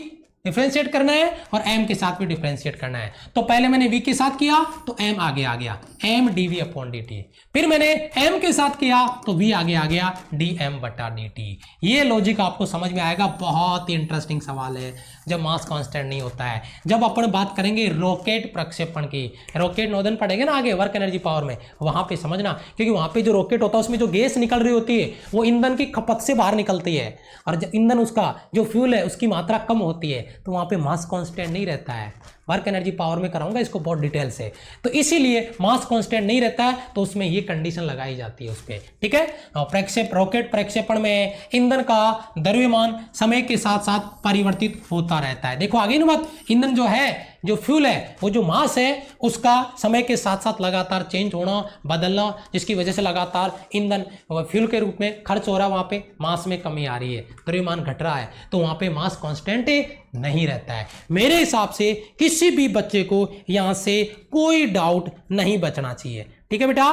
डिफरेंशिएट करना है और m के साथ भी डिफरेंशिएट करना है। तो पहले मैंने v के साथ किया तो m आगे आ गया m dv अपॉन dt, फिर मैंने m के साथ किया तो v आगे आ गया dm बटा dt। ये लॉजिक आपको समझ में आएगा, बहुत ही इंटरेस्टिंग सवाल है जब मास कांस्टेंट नहीं होता है। जब अपन बात करेंगे रॉकेट प्रक्षेपण की, रॉकेट नोदन पढ़ेंगे ना आगे वर्क एनर्जी पावर में, वहां पे समझना, क्योंकि वहां पे जो रॉकेट होता है उसमें जो गैस निकल रही होती है वो ईंधन की खपत से बाहर निकलती है, और जब ईंधन उसका जो फ्यूल है उसकी मात्रा कम होती है तो वहां पे मास कांस्टेंट नहीं रहता है। वर्क एनर्जी पावर में कराऊंगा इसको बहुत डिटेल से। तो इसीलिए मास कांस्टेंट नहीं रहता है तो उसमें ये कंडीशन लगाई जाती है उस पर, ठीक है। रॉकेट प्रक्षेपण में ईंधन का द्रव्यमान समय के साथ साथ परिवर्तित होता रहता है। देखो आगे ना बात, ईंधन जो है जो फ्यूल है, वो जो मास है, उसका समय के साथ साथ लगातार चेंज होना, बदलना, जिसकी वजह से लगातार ईंधन फ्यूल के रूप में खर्च हो रहा है, वहाँ पे मास में कमी आ रही है, द्रव्यमान घट रहा है, तो वहाँ पे मास कांस्टेंट नहीं रहता है। मेरे हिसाब से किसी भी बच्चे को यहाँ से कोई डाउट नहीं बचना चाहिए। ठीक है बेटा,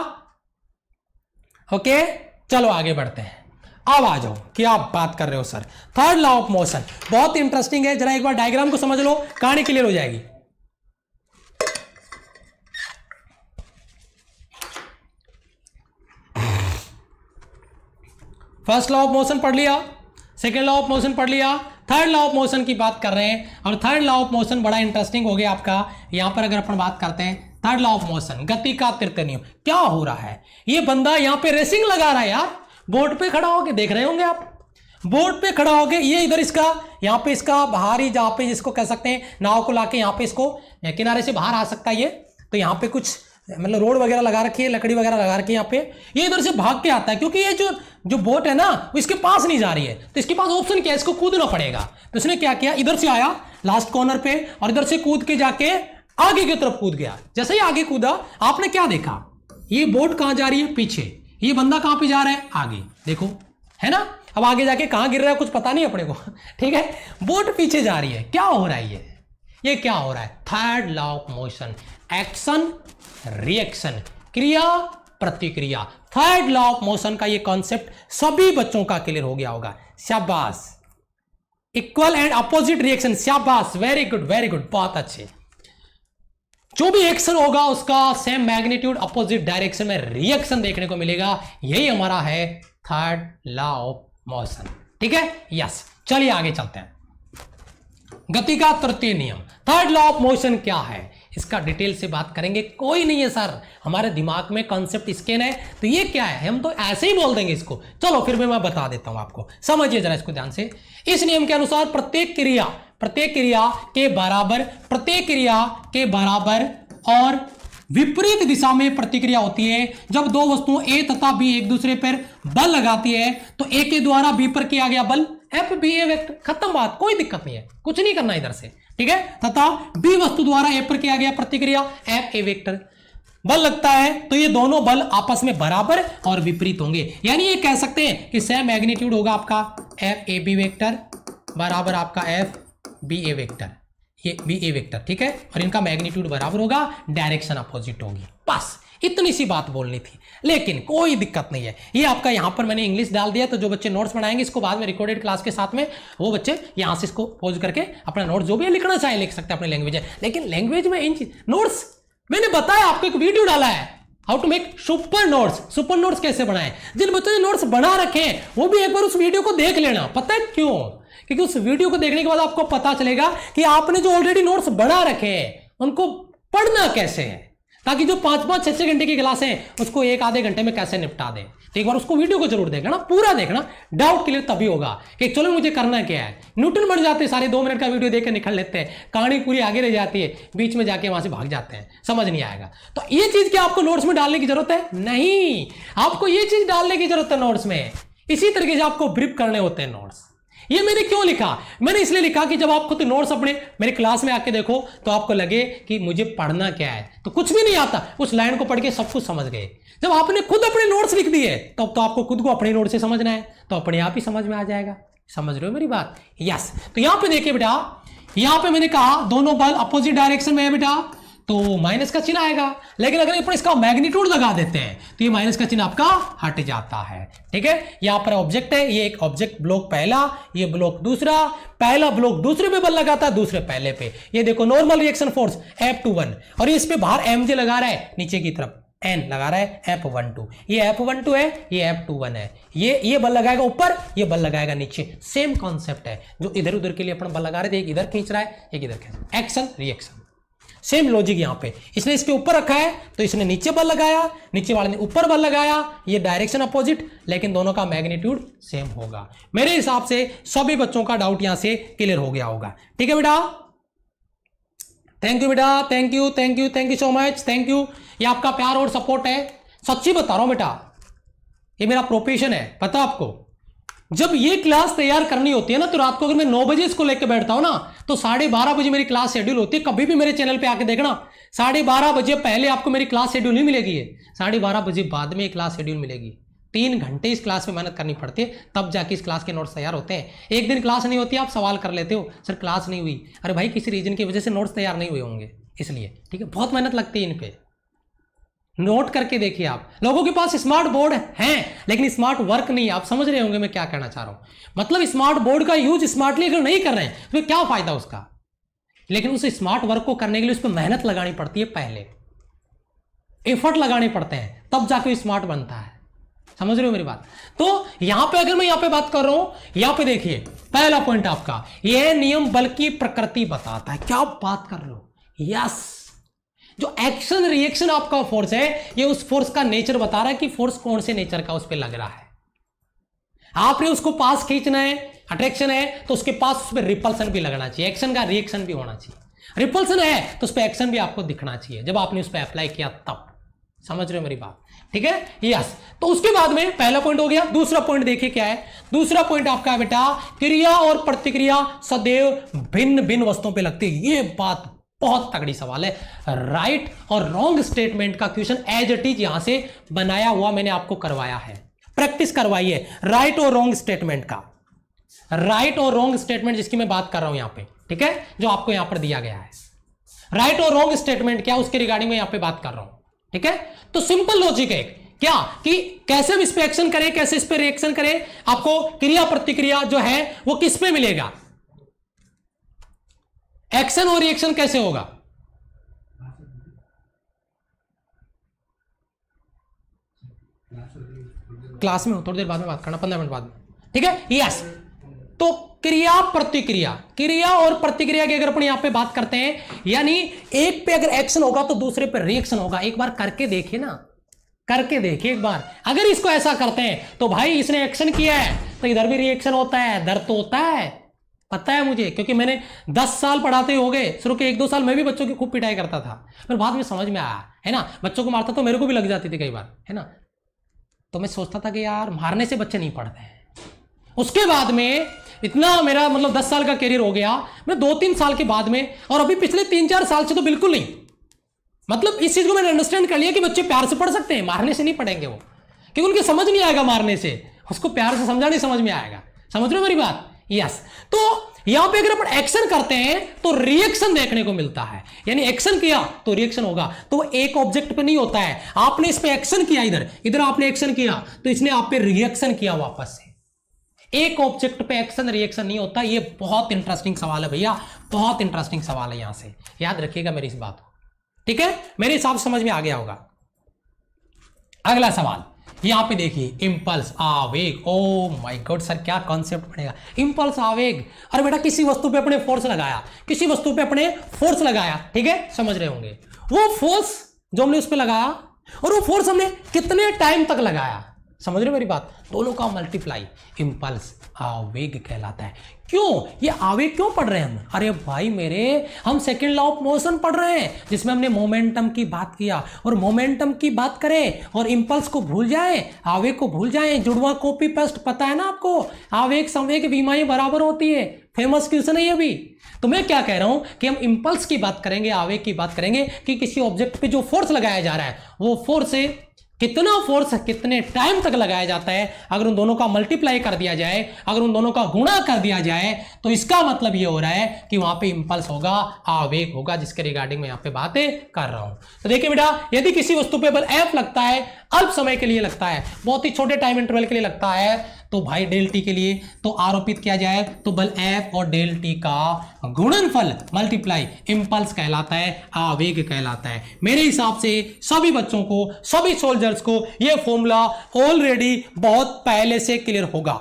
ओके, चलो आगे बढ़ते हैं। अब आ जाओ, क्या बात कर रहे हो sir, third law of motion बहुत इंटरेस्टिंग है, जरा एक बार डायग्राम को समझ लो, कहानी क्लियर हो जाएगी। फर्स्ट लॉ ऑफ मोशन पढ़ लिया, सेकेंड लॉ ऑफ मोशन पढ़ लिया, थर्ड लॉ ऑफ मोशन की बात कर रहे हैं, और थर्ड लॉ ऑफ मोशन बड़ा इंटरेस्टिंग हो गया आपका। यहां पर अगर अपन बात करते हैं थर्ड लॉ ऑफ मोशन, गति का तृतीय नियम, क्या हो रहा है, ये बंदा यहां पे रेसिंग लगा रहा है यार, बोर्ड पे खड़ा होके देख रहे होंगे आप, बोर्ड पे खड़ा होके ये इधर इसका, यहाँ पे इसका बाहरी, जहाँ पे जिसको कह सकते हैं नाव को लाके यहाँ पे इसको किनारे से बाहर आ सकता है ये, तो यहाँ पे कुछ मतलब रोड वगैरह लगा रखी है, लकड़ी वगैरह लगा रखी है यहाँ पे, ये इधर से भाग के आता है, क्योंकि ये जो बोट है ना वो इसके पास नहीं जा रही है, तो इसके पास ऑप्शन क्या है, इसको कूदना पड़ेगा। तो इसने क्या किया, इधर से आया लास्ट कॉर्नर पे और इधर से कूद के जाके आगे की तरफ कूद गया। जैसे ही आगे कूदा, आपने क्या देखा, ये बोट कहां जा रही है, पीछे, ये बंदा कहां पे जा रहा है, आगे, देखो है ना। अब आगे जाके कहां गिर रहा है कुछ पता नहीं अपने को, ठीक है, बोट पीछे जा रही है। क्या हो रहा है, ये क्या हो रहा है, third law of motion, action reaction, क्रिया प्रतिक्रिया। थर्ड लॉ ऑफ मोशन का ये कॉन्सेप्ट सभी बच्चों का क्लियर हो गया होगा, शाबाश। इक्वल एंड अपोजिट रिएक्शन, शाबाश, वेरी गुड वेरी गुड, बहुत अच्छे। जो भी एक्शन होगा उसका सेम मैग्नीट्यूड अपोजिट डायरेक्शन में रिएक्शन देखने को मिलेगा, यही हमारा है थर्ड लॉ ऑफ मोशन। ठीक है, यस, चलिए आगे चलते हैं। गति का तृतीय नियम, थर्ड लॉ ऑफ मोशन क्या है, इसका डिटेल से बात करेंगे। कोई नहीं है सर हमारे दिमाग में कॉन्सेप्ट स्कैन है तो ये क्या है, हम तो ऐसे ही बोल देंगे इसको। चलो फिर भी मैं बता देता हूं आपको, समझिए जरा इसको ध्यान से। इस नियम के अनुसार प्रत्येक क्रिया के बराबर और विपरीत दिशा में प्रतिक्रिया होती है। जब दो वस्तुओं ए तथा बी एक दूसरे पर बल लगाती है तो ए के द्वारा बी पर किया गया बल एफ बी ए वेक्टर, खत्म बात, कोई दिक्कत नहीं है, कुछ नहीं करना इधर से, ठीक है। तथा बी वस्तु द्वारा ए पर किया गया प्रतिक्रिया एफ ए वेक्टर, बल लगता है तो ये दोनों बल आपस में बराबर और विपरीत होंगे। यानी ये कह सकते हैं कि सेम मैग्नीट्यूड होगा आपका एफ ए बी वेक्टर बराबर आपका एफ बी ए वेक्टर, ये बी ए वेक्टर, ठीक है, और इनका मैग्नीट्यूड बराबर होगा, डायरेक्शन अपोजिट होगी। बस इतनी सी बात बोलनी थी, लेकिन कोई दिक्कत नहीं है। ये आपका यहां पर मैंने इंग्लिश डाल दिया, तो जो बच्चे नोट्स बनाएंगे इसको बाद में रिकॉर्डेड क्लास के साथ में, वो बच्चे यहां से इसको पोज करके अपना नोट्स जो भी लिखना चाहे लिख सकते हैं अपनी लैंग्वेज है। लेकिन लैंग्वेज में इन नोट्स मैंने बताया, आपको एक वीडियो डाला है how to make super notes कैसे बनाए। जिन बच्चों ने नोट्स बना रखे हैं वो भी एक बार उस वीडियो को देख लेना। पता है क्यों? क्योंकि उस वीडियो को देखने के बाद आपको पता चलेगा कि आपने जो ऑलरेडी नोट्स बना रखे हैं उनको पढ़ना कैसे है, ताकि जो 5-5, 6-6 घंटे की क्लास है उसको 1-आधे घंटे में कैसे निपटा दें। तो एक बार उसको वीडियो को जरूर देखना, पूरा देखना, डाउट क्लियर तभी होगा कि चलो मुझे करना क्या है। न्यूटन बढ़ जाते हैं, सारे 2 मिनट का वीडियो देख कर निकल लेते हैं, कहानी पूरी आगे रह जाती है, बीच में जाके वहां से भाग जाते हैं, समझ नहीं आएगा। तो ये चीज क्या आपको नोट्स में डालने की जरूरत है? नहीं, आपको ये चीज डालने की जरूरत है नोट्स में। इसी तरीके से आपको ब्रीफ करने होते हैं नोट्स। ये मैंने क्यों लिखा? मैंने इसलिए लिखा कि जब आप खुद नोट्स अपने मेरे क्लास में आके देखो तो आपको लगे कि मुझे पढ़ना क्या है, तो कुछ भी नहीं आता, उस लाइन को पढ़ के सब कुछ समझ गए। जब आपने खुद अपने नोट्स लिख दिए तब तो आपको खुद को अपने नोट से समझना है, तो अपने आप ही समझ में आ जाएगा। समझ रहे हो मेरी बात? यस। तो यहां पे देखिए बेटा, यहां पे मैंने कहा दोनों बल अपोजिट डायरेक्शन में है बेटा, तो माइनस का चिन्ह आएगा। लेकिन अगर अपन इसका मैग्नीट्यूड लगा देते हैं तो ये माइनस का चिन्ह आपका हट जाता है, ठीक है। यहां पर ऑब्जेक्ट है, ये एक ऑब्जेक्ट ब्लॉक पहला, ये ब्लॉक दूसरा, पहला ब्लॉक दूसरे पे बल लगाता है, दूसरे पहले पे। ये देखो नॉर्मल रिएक्शन फोर्स F21, और ये इस पे बाहर mj लगा रहा है, नीचे की तरफ n लगा रहा है F12, ये F12 है, ये F21 है। ये बल लगाएगा ऊपर, ये बल लगाएगा नीचे। सेम कॉन्सेप्ट है, जो इधर उधर के लिए अपन बल लगा रहे थे, एक इधर खींच रहा है, एक इधर खींच रहा है, एक्शन रिएक्शन, सेम लॉजिक यहां पे। इसने इसके ऊपर रखा है तो इसने नीचे बल लगाया, नीचे वाले ने ऊपर बल लगाया, ये डायरेक्शन अपोजिट, लेकिन दोनों का मैग्नीट्यूड सेम होगा। मेरे हिसाब से सभी बच्चों का डाउट यहां से क्लियर हो गया होगा, ठीक है बेटा। थैंक यू बेटा, thank you so much, thank you. ये आपका प्यार और सपोर्ट है, सच्ची बता रहा हूं बेटा, ये मेरा प्रोफेशन है, पता आपको। जब ये क्लास तैयार करनी होती है ना, तो रात को अगर मैं 9 बजे इसको लेकर बैठता हूं ना, तो 12:30 बजे मेरी क्लास शेड्यूल होती है। कभी भी मेरे चैनल पे आके देखना, 12:30 बजे पहले आपको मेरी क्लास शेड्यूल नहीं मिलेगी, 12:30 बजे बाद में क्लास शेड्यूल मिलेगी। 3 घंटे इस क्लास में मेहनत करनी पड़ती है, तब जाके इस क्लास के नोट्स तैयार होते हैं। एक दिन क्लास नहीं होती, आप सवाल कर लेते हो सर क्लास नहीं हुई, अरे भाई किसी रीजन की वजह से नोट्स तैयार नहीं हुए होंगे, इसलिए ठीक है। बहुत मेहनत लगती है इन पे, नोट करके देखिए आप। लोगों के पास स्मार्ट बोर्ड है लेकिन स्मार्ट वर्क नहीं है। आप समझ रहे होंगे मैं क्या कहना चाह रहा हूं। मतलब स्मार्ट बोर्ड का यूज स्मार्टली अगर नहीं कर रहे हैं तो क्या फायदा उसका, लेकिन उस स्मार्ट वर्क को करने के लिए उस पर मेहनत लगानी पड़ती है, पहले एफर्ट लगाने पड़ते हैं, तब जाके स्मार्ट बनता है। समझ रहे हो मेरी बात। तो यहां पे अगर मैं यहां पे बात कर रहा हूं, यहां पे देखिए पहला पॉइंट आपका, यह नियम बल की प्रकृति बताता है। क्या बात कर रहे हो, यस। जो एक्शन रिएक्शन आपका फोर्स है, ये उस फोर्स का नेचर बता रहा है कि फोर्स कौन से नेचर का उस पर लग रहा है। आपने उसको पास खींचना है, अट्रैक्शन है तो उसके पास उस पर रिपल्सन भी लगना चाहिए, एक्शन का रिएक्शन भी होना चाहिए। रिपल्सन है तो उस पर एक्शन भी आपको दिखना चाहिए जब आपने उस पर अप्लाई किया तब। समझ रहे हो मेरी बात, ठीक है, यस। तो उसके बाद में पहला पॉइंट हो गया। दूसरा पॉइंट देखिए क्या है। दूसरा पॉइंट आपका है बेटा, क्रिया और प्रतिक्रिया सदैव भिन्न भिन्न वस्तुओं पे लगती है। ये बात बहुत तगड़ी सवाल है। राइट और रॉन्ग स्टेटमेंट का क्वेश्चन एज इट इज यहां से बनाया हुआ मैंने आपको करवाया है, प्रैक्टिस करवाइए राइट और रॉन्ग स्टेटमेंट का। राइट और रॉन्ग स्टेटमेंट जिसकी मैं बात कर रहा हूं यहां पे, ठीक है, जो आपको यहां पर दिया गया है। राइट और रॉन्ग स्टेटमेंट क्या, उसके रिगार्डिंग में यहां पे बात कर रहा हूं, ठीक है। तो सिंपल लॉजिक है क्या कि कैसे हम इस पे एक्शन करें, कैसे इस पे रिएक्शन करें। आपको क्रिया प्रतिक्रिया जो है वो किस पे मिलेगा, एक्शन और रिएक्शन कैसे होगा। क्लास में हो, थोड़ी देर बाद में बात करना, 15 मिनट बाद में, ठीक है, यस। तो क्रिया प्रतिक्रिया, क्रिया और प्रतिक्रिया की अगर अपन यहां पे बात करते हैं, यानी एक पे अगर एक्शन होगा तो दूसरे पे रिएक्शन होगा। एक बार करके देखिए ना, करके देखिए एक बार। अगर इसको ऐसा करते हैं तो भाई इसने एक्शन किया है तो इधर भी रिएक्शन होता है, दर्द तो होता है, पता है मुझे, क्योंकि मैंने 10 साल पढ़ाते हो गए, शुरू के 1-2 साल मैं भी बच्चों की खूब पिटाई करता था, फिर बाद में समझ में आया है ना। बच्चों को मारता तो मेरे को भी लग जाती थी कई बार, है ना। तो मैं सोचता था कि यार मारने से बच्चे नहीं पढ़ते हैं। उसके बाद में इतना मेरा मतलब 10 साल का कैरियर हो गया, मैं 2-3 साल के बाद में, और अभी पिछले 3-4 साल से तो बिल्कुल नहीं। मतलब इस चीज को मैंने अंडरस्टैंड कर लिया कि बच्चे प्यार से पढ़ सकते हैं, मारने से नहीं पढ़ेंगे वो, क्योंकि उनके समझ नहीं आएगा मारने से, उसको प्यार से समझा नहीं समझ में आएगा। समझ रहे हो मेरी बात, यस। तो यहां पे अगर अपन एक्शन करते हैं तो रिएक्शन देखने को मिलता है, यानी एक्शन किया तो रिएक्शन होगा। तो वो एक ऑब्जेक्ट पे नहीं होता है, आपने इस पे एक्शन किया, इधर आपने एक्शन किया तो इसने आप पे रिएक्शन किया वापस से। एक ऑब्जेक्ट पे एक्शन रिएक्शन नहीं होता। ये बहुत इंटरेस्टिंग सवाल है भैया, बहुत इंटरेस्टिंग सवाल है, यहां से याद रखिएगा मेरी इस बात को, ठीक है। मेरे हिसाब से समझ में आ गया होगा। अगला सवाल यहां पे देखिए, इंपल्स आवेग। ओ माय गॉड सर क्या कॉन्सेप्ट बनेगा, इंपल्स आवेग। अरे बेटा किसी वस्तु पे अपने फोर्स लगाया, किसी वस्तु पे अपने फोर्स लगाया, ठीक है, समझ रहे होंगे। वो फोर्स जो हमने उस पे लगाया और वो फोर्स हमने कितने टाइम तक लगाया, समझ रहे मेरी बात, दोनों का मल्टीप्लाई इंपल्स आवेग कहलाता है। क्यों ये आवेग क्यों पढ़ रहे हैं हम, अरे भाई मेरे, हम सेकंड लॉ ऑफ मोशन पढ़ रहे हैं जिसमें हमने मोमेंटम की बात किया, और मोमेंटम की बात करें और इंपल्स को भूल जाए, आवेग को भूल जाए, जुड़वा कॉपी पेस्ट, पता है ना आपको, आवेग संवेग विमाएं बराबर होती है, फेमस क्वेश्चन है ये भी। तो मैं क्या कह रहा हूं कि हम इंपल्स की बात करेंगे, आवेग की बात करेंगे कि किसी ऑब्जेक्ट पे जो फोर्स लगाया जा रहा है वो फोर्स से कितना फोर्स कितने टाइम तक लगाया जाता है। अगर उन दोनों का मल्टीप्लाई कर दिया जाए, अगर उन दोनों का गुणा कर दिया जाए, तो इसका मतलब ये हो रहा है कि वहां पे इंपल्स होगा, आवेग होगा, जिसके रिगार्डिंग मैं यहां पे बातें कर रहा हूं। तो देखिए बेटा, यदि किसी वस्तु पे बल F लगता है, अल्प समय के लिए लगता है, बहुत ही छोटे टाइम इंटरवल के लिए लगता है, तो भाई डेल टी के लिए तो आरोपित किया जाए तो बल F और डेल टी का गुणनफल मल्टीप्लाई इंपल्स कहलाता है, आवेग कहलाता है। मेरे हिसाब से सभी बच्चों को, सभी सोल्जर्स को यह फॉर्मूला ऑलरेडी बहुत पहले से क्लियर होगा।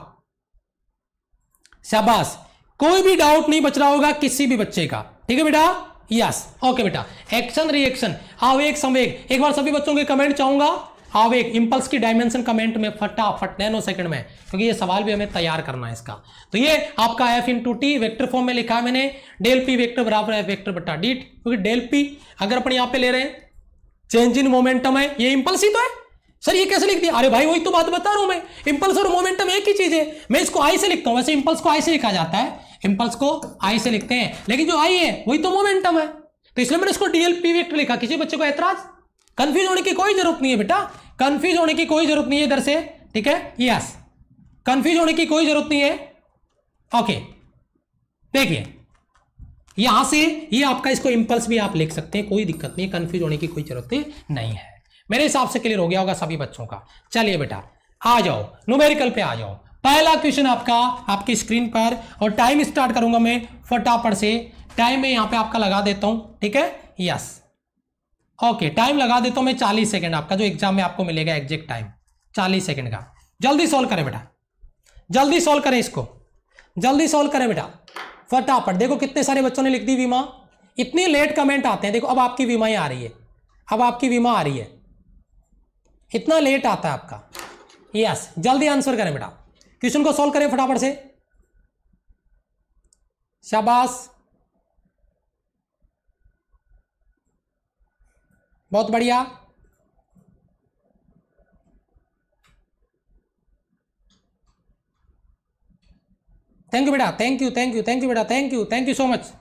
शाबाश, कोई भी डाउट नहीं बच रहा होगा किसी भी बच्चे का, ठीक है बेटा, यस, ओके बेटा। एक्शन रिएक्शन, आवेग संवेग, एक बार सभी बच्चों के कमेंट चाहूंगा। आवेग इंपल्स की डायमेंशन कमेंट में फटाफट नैनो सेकंड में, क्योंकि ये सवाल भी हमें तैयार करना है इसका। तो ये आपका F into T vector form में लिखा है मैंने, डेल पी वेक्टर बराबर है वेक्टर बटा डी, क्योंकि डेल पी अगर अपन यहां पे ले रहे हैं चेंज इन मोमेंटम है, ये इंपल्स ही तो है, सर ये कैसे लिख दिया? अरे भाई वही तो बात बता रहा हूं मैं, इंपल्स और मोमेंटम एक ही चीज है। मैं इसको आई से लिखता हूं, वैसे इंपल्स को आई से लिखा जाता है, इंपल्स को आई से लिखते हैं, लेकिन जो आई है वही तो मोमेंटम है, तो इसलिए मैंने इसको डीएल पी वेक्टर लिखा। किसी बच्चे को ऐतराज? कंफ्यूज होने की कोई जरूरत नहीं है बेटा, कंफ्यूज होने की कोई जरूरत नहीं है इधर से, ठीक है, यस, कंफ्यूज होने की कोई जरूरत नहीं है। ओके, देखिए यहां से ये आपका, इसको इंपल्स भी आप लिख सकते हैं, कोई दिक्कत नहीं है, कंफ्यूज होने की कोई जरूरत नहीं है। मेरे हिसाब से क्लियर हो गया होगा सभी बच्चों का। चलिए बेटा आ जाओ, न्यूमेरिकल पे आ जाओ। पहला क्वेश्चन आपका आपकी स्क्रीन पर, और टाइम स्टार्ट करूंगा मैं फटाफट से। टाइम में यहां पे आपका लगा देता हूं, ठीक है, यस, ओके, टाइम लगा देता हूं मैं 40 सेकंड, आपका जो एग्जाम में आपको मिलेगा एग्जैक्ट टाइम 40 सेकंड का। जल्दी सॉल्व करें बेटा, जल्दी सॉल्व करें इसको, जल्दी सॉल्व करें बेटा फटाफट। देखो कितने सारे बच्चों ने लिख दी विमा, इतनी लेट कमेंट आते हैं। देखो अब आपकी विमा आ रही है, अब आपकी विमा आ रही है, इतना लेट आता है आपका। यस, जल्दी आंसर करें बेटा, क्वेश्चन को सॉल्व करें फटाफट से, शाबाश, बहुत बढ़िया। थैंक यू बेटा, thank you, thank you, thank you बेटा, thank you, thank you so much.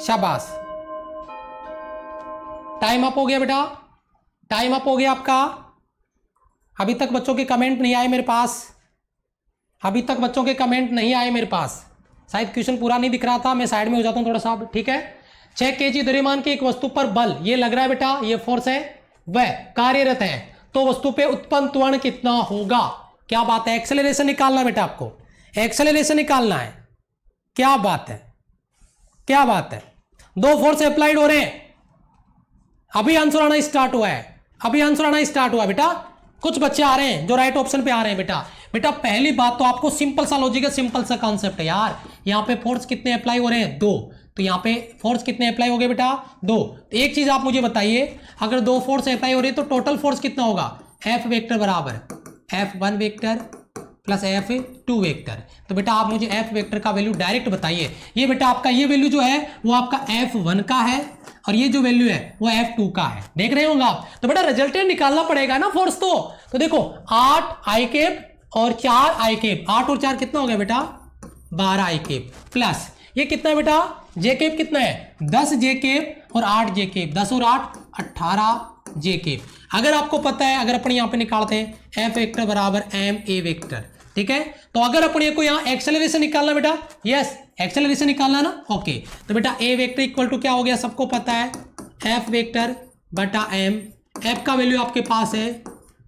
शाबाश, टाइम अप हो गया बेटा, टाइम अप हो गया आपका। अभी तक बच्चों के कमेंट नहीं आए मेरे पास, अभी तक बच्चों के कमेंट नहीं आए मेरे पास, शायद क्वेश्चन पूरा नहीं दिख रहा था, मैं साइड में हो जाता हूं थोड़ा सा, ठीक है। 6 kg द्रव्यमान की एक वस्तु पर बल, ये लग रहा है बेटा, ये फोर्स है, वह कार्यरत है, तो वस्तु पे उत्पन्न त्वरण कितना होगा? क्या बात है, एक्सेलरेशन निकालना बेटा, आपको एक्सेलरेशन निकालना है। क्या बात है, क्या बात है, दो फोर्स अप्लाइड हो रहे हैं, अभी आंसर आना स्टार्ट हुआ है, अभी आंसर आना स्टार्ट हुआ है बेटा। कुछ बच्चे आ रहे हैं जो राइट ऑप्शन पे आ रहे हैं बेटा। बेटा पहली बात तो आपको सिंपल सा लॉजिक है, सिंपल सा कॉन्सेप्ट है यार। यहाँ पे फोर्स कितने अप्लाई हो रहे हैं? 2, तो यहाँ पे फोर्स कितने अप्लाई हो गए बेटा? 2। तो एक चीज आप मुझे बताइए, अगर 2 फोर्स अप्लाई हो रही है तो टोटल फोर्स कितना होगा? F वेक्टर बराबर F1 vector plus F2 vector. तो बेटा आप मुझे F वेक्टर का वैल्यू डायरेक्ट बताइए। ये बेटा आपका ये वैल्यू जो है वो आपका F1 का है, और ये जो वैल्यू है वो F2 का है, देख रहे होंगे आप। तो बेटा रिजल्टेंट निकालना पड़ेगा ना फोर्स, तो देखो 8 आई कैप और 4 आई कैप, 8 और 4 कितना हो गया बेटा? 12 आई कैप, प्लस ये कितना है बेटा? जे कैप कितना है? 10 जे कैप और 8 जे कैप, 10 और 8 18 जे कैप। अगर आपको पता है, अगर अपन यहाँ पे निकालते हैं F वेक्टर बराबर M A वेक्टर, ठीक है, तो अगर अपन को यहाँ एक्सेलरेशन निकालना बेटा, यस एक्सेलरेशन निकालना ना, ओके, तो बेटा A वेक्टर इक्वल टू क्या हो गया? सबको पता है F वेक्टर बटा M। F का वैल्यू आपके पास है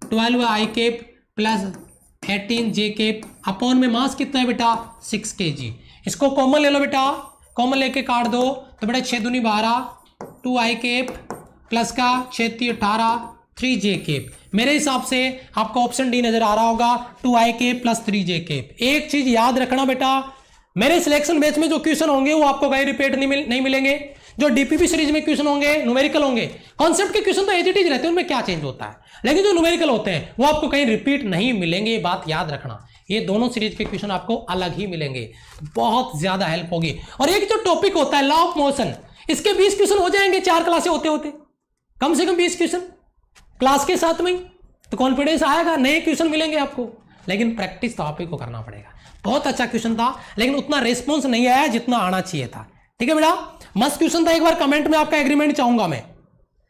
12 आई कैप प्लस 18 जे कैप, अपॉन में मास कितना है बेटा? 6 kg। इसको कॉमन ले लो बेटा, कॉमन लेके काट दो, तो बेटा 6 दूनी 12, 2 आई कैप प्लस का 6 3 18, 3 जे कैप। मेरे हिसाब से आपका ऑप्शन डी नजर आ रहा होगा, 2 आई कैप प्लस 3 जे कैप। एक चीज याद रखना बेटा, मेरे सिलेक्शन बैच में जो क्वेश्चन होंगे वो आपको कहीं रिपीट नहीं मिलेंगे। जो डीपीपी सीरीज में क्वेश्चन होंगे न्यूमेरिकल होंगे, कॉन्सेप्ट के क्वेश्चन तो एज इट इज रहते हैं, उनमें क्या चेंज होता है, लेकिन जो न्यूमेरिकल होते हैं वो आपको कहीं रिपीट नहीं मिलेंगे, ये बात याद रखना। ये दोनों सीरीज के क्वेश्चन आपको अलग ही मिलेंगे, बहुत ज्यादा हेल्प होगी। और एक जो टॉपिक होता है लॉ ऑफ मोशन, इसके 20 क्वेश्चन हो जाएंगे 4 क्लासें होते होते, कम से कम 20 क्वेश्चन क्लास के साथ में, तो कॉन्फिडेंस आएगा, नए क्वेश्चन मिलेंगे आपको, लेकिन प्रैक्टिस तो आपको करना पड़ेगा। बहुत अच्छा क्वेश्चन था, लेकिन उतना रेस्पॉन्स नहीं आया जितना आना चाहिए था, ठीक है बेटा, मस्त क्वेश्चन था। एक बार कमेंट में आपका एग्रीमेंट चाहूंगा मैं,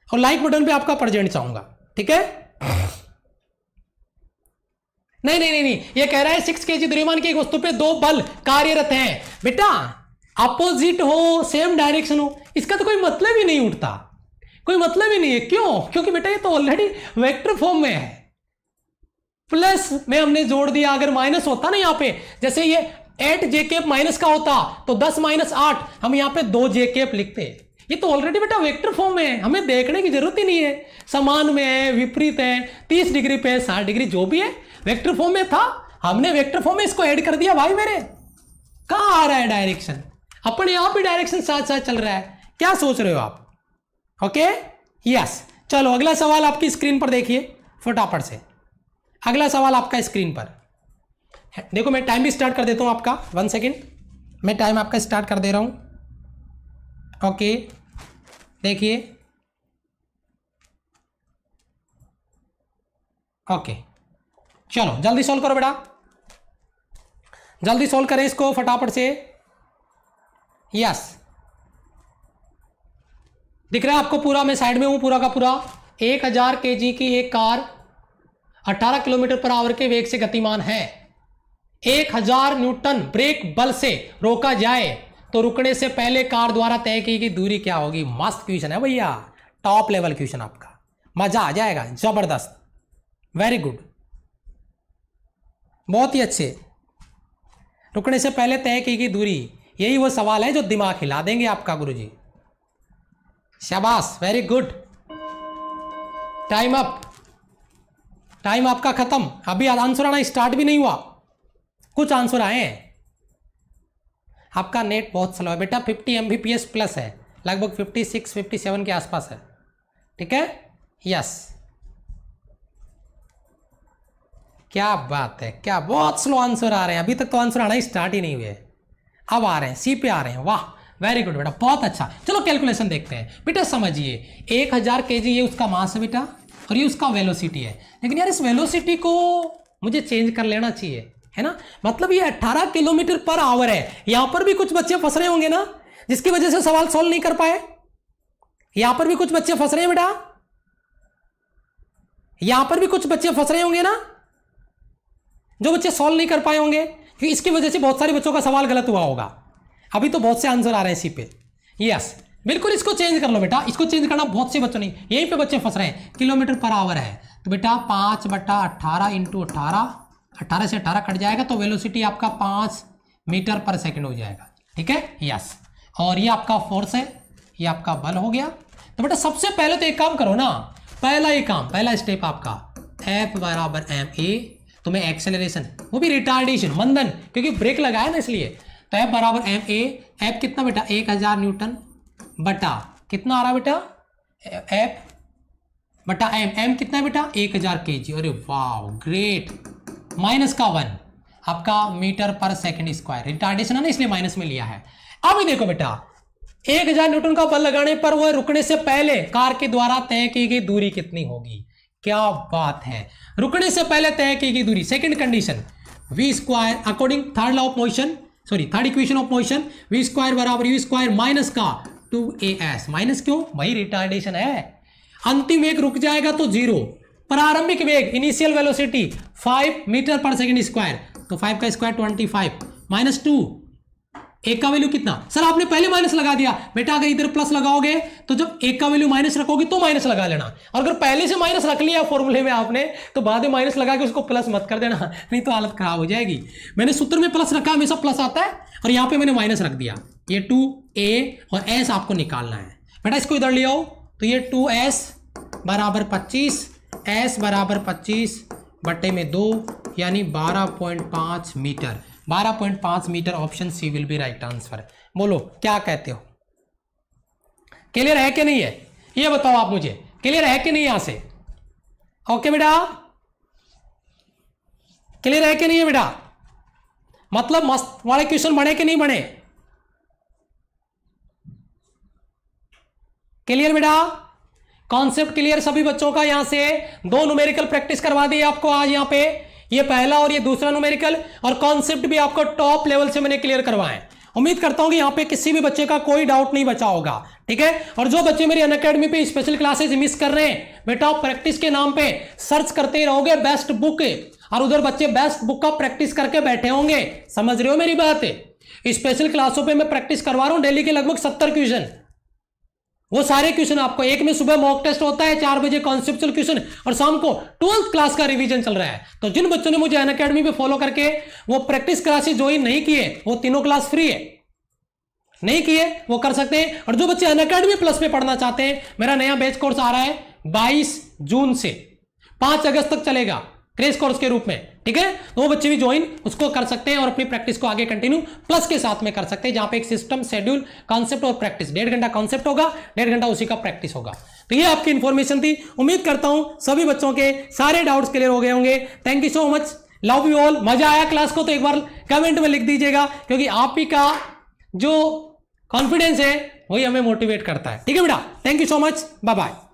और लाइक बटन पे आपका प्रेजेंट चाहूंगा, ठीक है। नहीं नहीं नहीं नहीं, ये कह रहा है 6 kg द्रव्यमान की एक वस्तु पे 2 बल कार्यरत हैं। बेटा अपोजिट हो, सेम डायरेक्शन हो, इसका तो कोई मतलब ही नहीं उठता, कोई मतलब ही नहीं है। क्यों? क्योंकि बेटा ये तो ऑलरेडी वेक्टर फॉर्म में है, प्लस में हमने जोड़ दिया। अगर माइनस होता ना यहाँ पे, जैसे ये 8 जे कैप माइनस का होता, तो 10 - 8 हम यहाँ पे 2 जे कैप लिखते। ये तो ऑलरेडी बेटा वेक्टर फॉर्म में है, हमें देखने की जरूरत ही नहीं है। समान में है, विपरीत है, 30 डिग्री पे 60 डिग्री, जो भी है वेक्टर फॉर्म में था, हमने वेक्टर फॉर्म में इसको ऐड कर दिया। भाई मेरे कहां आ रहा है डायरेक्शन, अपने आप ही डायरेक्शन साथ साथ चल रहा है, क्या सोच रहे हो आप? ओके यस, चलो अगला सवाल आपकी स्क्रीन पर देखिए फटाफट से। अगला सवाल आपका स्क्रीन पर देखो, मैं टाइम भी स्टार्ट कर देता हूं आपका, 1 सेकेंड, मैं टाइम आपका स्टार्ट कर दे रहा हूं। ओके देखिए ओके चलो जल्दी सोल्व करो बेटा, जल्दी सोल्व करें इसको फटाफट से। यस दिख रहा है आपको पूरा, मैं साइड में हूं पूरा का पूरा। 1000 kg की एक कार 18 किलोमीटर पर आवर के वेग से गतिमान है। 1000 न्यूटन ब्रेक बल से रोका जाए तो रुकने से पहले कार द्वारा तय की गई दूरी क्या होगी? मस्त क्वेश्चन है भैया, टॉप लेवल क्वेश्चन आपका, मजा आ जाएगा, जबरदस्त, वेरी गुड, बहुत ही अच्छे। रुकने से पहले तय की गई दूरी, यही वो सवाल है जो दिमाग हिला देंगे आपका गुरुजी। शाबाश, very good. Time up, time आपका खत्म, अभी आंसर आना स्टार्ट भी नहीं हुआ, कुछ आंसर आए हैं। आपका नेट बहुत स्लो है बेटा, 50 Mbps प्लस है, लगभग 56-57 के आसपास है, ठीक है। यस क्या बात है, क्या बहुत स्लो आंसर आ रहे हैं, अभी तक तो आंसर आना ही स्टार्ट ही नहीं हुए, अब आ रहे हैं, सी पे आ रहे हैं, वाह वेरी गुड बेटा, बहुत अच्छा। चलो कैलकुलेशन देखते हैं बेटा, समझिए 1000 kg ये उसका मास है बेटा, और ये उसका वेलोसिटी है। लेकिन यार इस वेलोसिटी को मुझे चेंज कर लेना चाहिए, है ना, मतलब ये 18 किलोमीटर पर आवर है। यहां पर भी कुछ बच्चे फंस रहे होंगे ना, जिसकी वजह से सवाल सॉल्व नहीं कर पाए। यहां पर भी कुछ बच्चे फंस रहे हैं बेटा, यहां पर भी कुछ बच्चे फंस रहे होंगे ना, जो बच्चे सॉल्व नहीं कर पाए होंगे, क्योंकि इसकी वजह से बहुत सारे बच्चों का सवाल गलत हुआ होगा। अभी तो बहुत से आंसर आ रहे हैं इसी पे। यस बिल्कुल, इसको चेंज कर लो बेटा, इसको चेंज करना बहुत से बच्चों नहीं, यहीं पे बच्चे फंस रहे हैं। किलोमीटर पर आवर है तो बेटा 5/18 इंटू 18 से 18 कट जाएगा तो वेलोसिटी आपका 5 मीटर पर सेकंड हो जाएगा, ठीक है। यस, और ये आपका फोर्स है, ये आपका बल हो गया। तो बेटा सबसे पहले तो एक काम करो ना, पहला स्टेप आपका F बराबर ma, तुम्हें एक्सेलरेशन, वो भी रिटार्डेशन, मंदन, क्योंकि ब्रेक लगाया ना इसलिए। तो F बराबर ma, F कितना बेटा 1000 न्यूटन बटा कितना आ रहा है बेटा F बटा m कितना है बेटा 1000 kg। अरे वाह ग्रेट, माइनस का 1 आपका मीटर पर सेकंड स्क्वायर, रिटार्डेशन है ना इसलिए माइनस में लिया है। अब ये देखो बेटा 1000 न्यूटन का बल लगाने पर वह रुकने से पहले कार के द्वारा तय की गई दूरी कितनी होगी? क्या बात है, रुकने से पहले तय की गई दूरी, second condition v square according third law of motion, sorry third equation of motion, v square बराबर u स्क्वायर माइनस का 2as, माइनस क्यों भाई, रिटार्डेशन है। अंतिम वेग रुक जाएगा तो 0, प्रारंभिक वेग इनिशियल वेलोसिटी 5 मीटर पर सेकंड स्क्वायर, तो 5 का स्क्वायर 25 माइनस 2, एक का वैल्यू कितना, सर आपने पहले माइनस लगा दिया बेटा, अगर इधर प्लस लगाओगे तो जब एक का वैल्यू माइनस रखोगे तो माइनस लगा लेना, और अगर पहले से माइनस रख लिया फॉर्मूले में आपने तो बाद में माइनस लगा के उसको प्लस मत कर देना, नहीं तो हालत खराब हो जाएगी। मैंने सूत्र में प्लस रखा, हमेशा प्लस आता है, और यहाँ पे मैंने माइनस रख दिया। ये 2a और s आपको निकालना है बेटा, इसको इधर ले आओ, तो ये 2s बराबर 25, s बराबर 25 बट्टे में 2 यानी 12.5 metre, 12.5 metre, option C will be right answer. बोलो क्या कहते हो, क्लियर है कि नहीं है, ये बताओ आप मुझे, क्लियर है कि नहीं यहां से? ओके बेटा, क्लियर है कि नहीं है बेटा, मतलब मस्त वाले क्वेश्चन बने कि नहीं बने? क्लियर बेटा, कॉन्सेप्ट क्लियर सभी बच्चों का? यहां से 2 न्यूमेरिकल प्रैक्टिस करवा दी आपको आज, यहाँ पे ये पहला और ये दूसरा न्यूमेरिकल, और कॉन्सेप्ट भी आपको टॉप लेवल से मैंने क्लियर करवाए। उम्मीद करता हूं कि यहाँ पे किसी भी बच्चे का कोई डाउट नहीं बचा होगा, ठीक है। और जो बच्चे मेरी अनअकैडमी पे स्पेशल क्लासेस मिस कर रहे हैं बेटा, प्रैक्टिस के नाम पे सर्च करते ही रहोगे बेस्ट बुक, और उधर बच्चे बेस्ट बुक का प्रैक्टिस करके बैठे होंगे, समझ रहे हो मेरी बात? स्पेशल क्लासों पे मैं प्रैक्टिस करवा रहा हूं डेली के लगभग 70 क्वेश्चन, वो सारे क्वेश्चन आपको, एक में सुबह मॉक टेस्ट होता है 4 बजे कॉन्सेप्चुअल क्वेश्चन, और शाम को 12th क्लास का रिवीजन चल रहा है। तो जिन बच्चों ने मुझे अनअकैडमी पे फॉलो करके वो प्रैक्टिस क्लासेस ज्वाइन नहीं किए, वो तीनों क्लास फ्री है, नहीं किए वो कर सकते हैं। और जो बच्चे अनअकैडमी प्लस पे पढ़ना चाहते हैं, मेरा नया बैच कोर्स आ रहा है 22 जून से 5 अगस्त तक चलेगा, क्रेश कोर्स के रूप में, ठीक है। तो वो बच्चे भी ज्वाइन उसको कर सकते हैं और अपनी प्रैक्टिस को आगे कंटिन्यू प्लस के साथ में कर सकते हैं, जहां पे एक सिस्टम, शेड्यूल, कॉन्सेप्ट और प्रैक्टिस, 1.5 घंटा कॉन्सेप्ट होगा, 1.5 घंटा उसी का प्रैक्टिस होगा। तो ये आपकी इंफॉर्मेशन थी, उम्मीद करता हूं सभी बच्चों के सारे डाउट्स क्लियर हो गए होंगे। Thank you so much, love you all. मजा आया क्लास को तो एक बार कमेंट में लिख दीजिएगा, क्योंकि आप ही का जो कॉन्फिडेंस है वही हमें मोटिवेट करता है, ठीक है बेटा। Thank you so much, bye bye.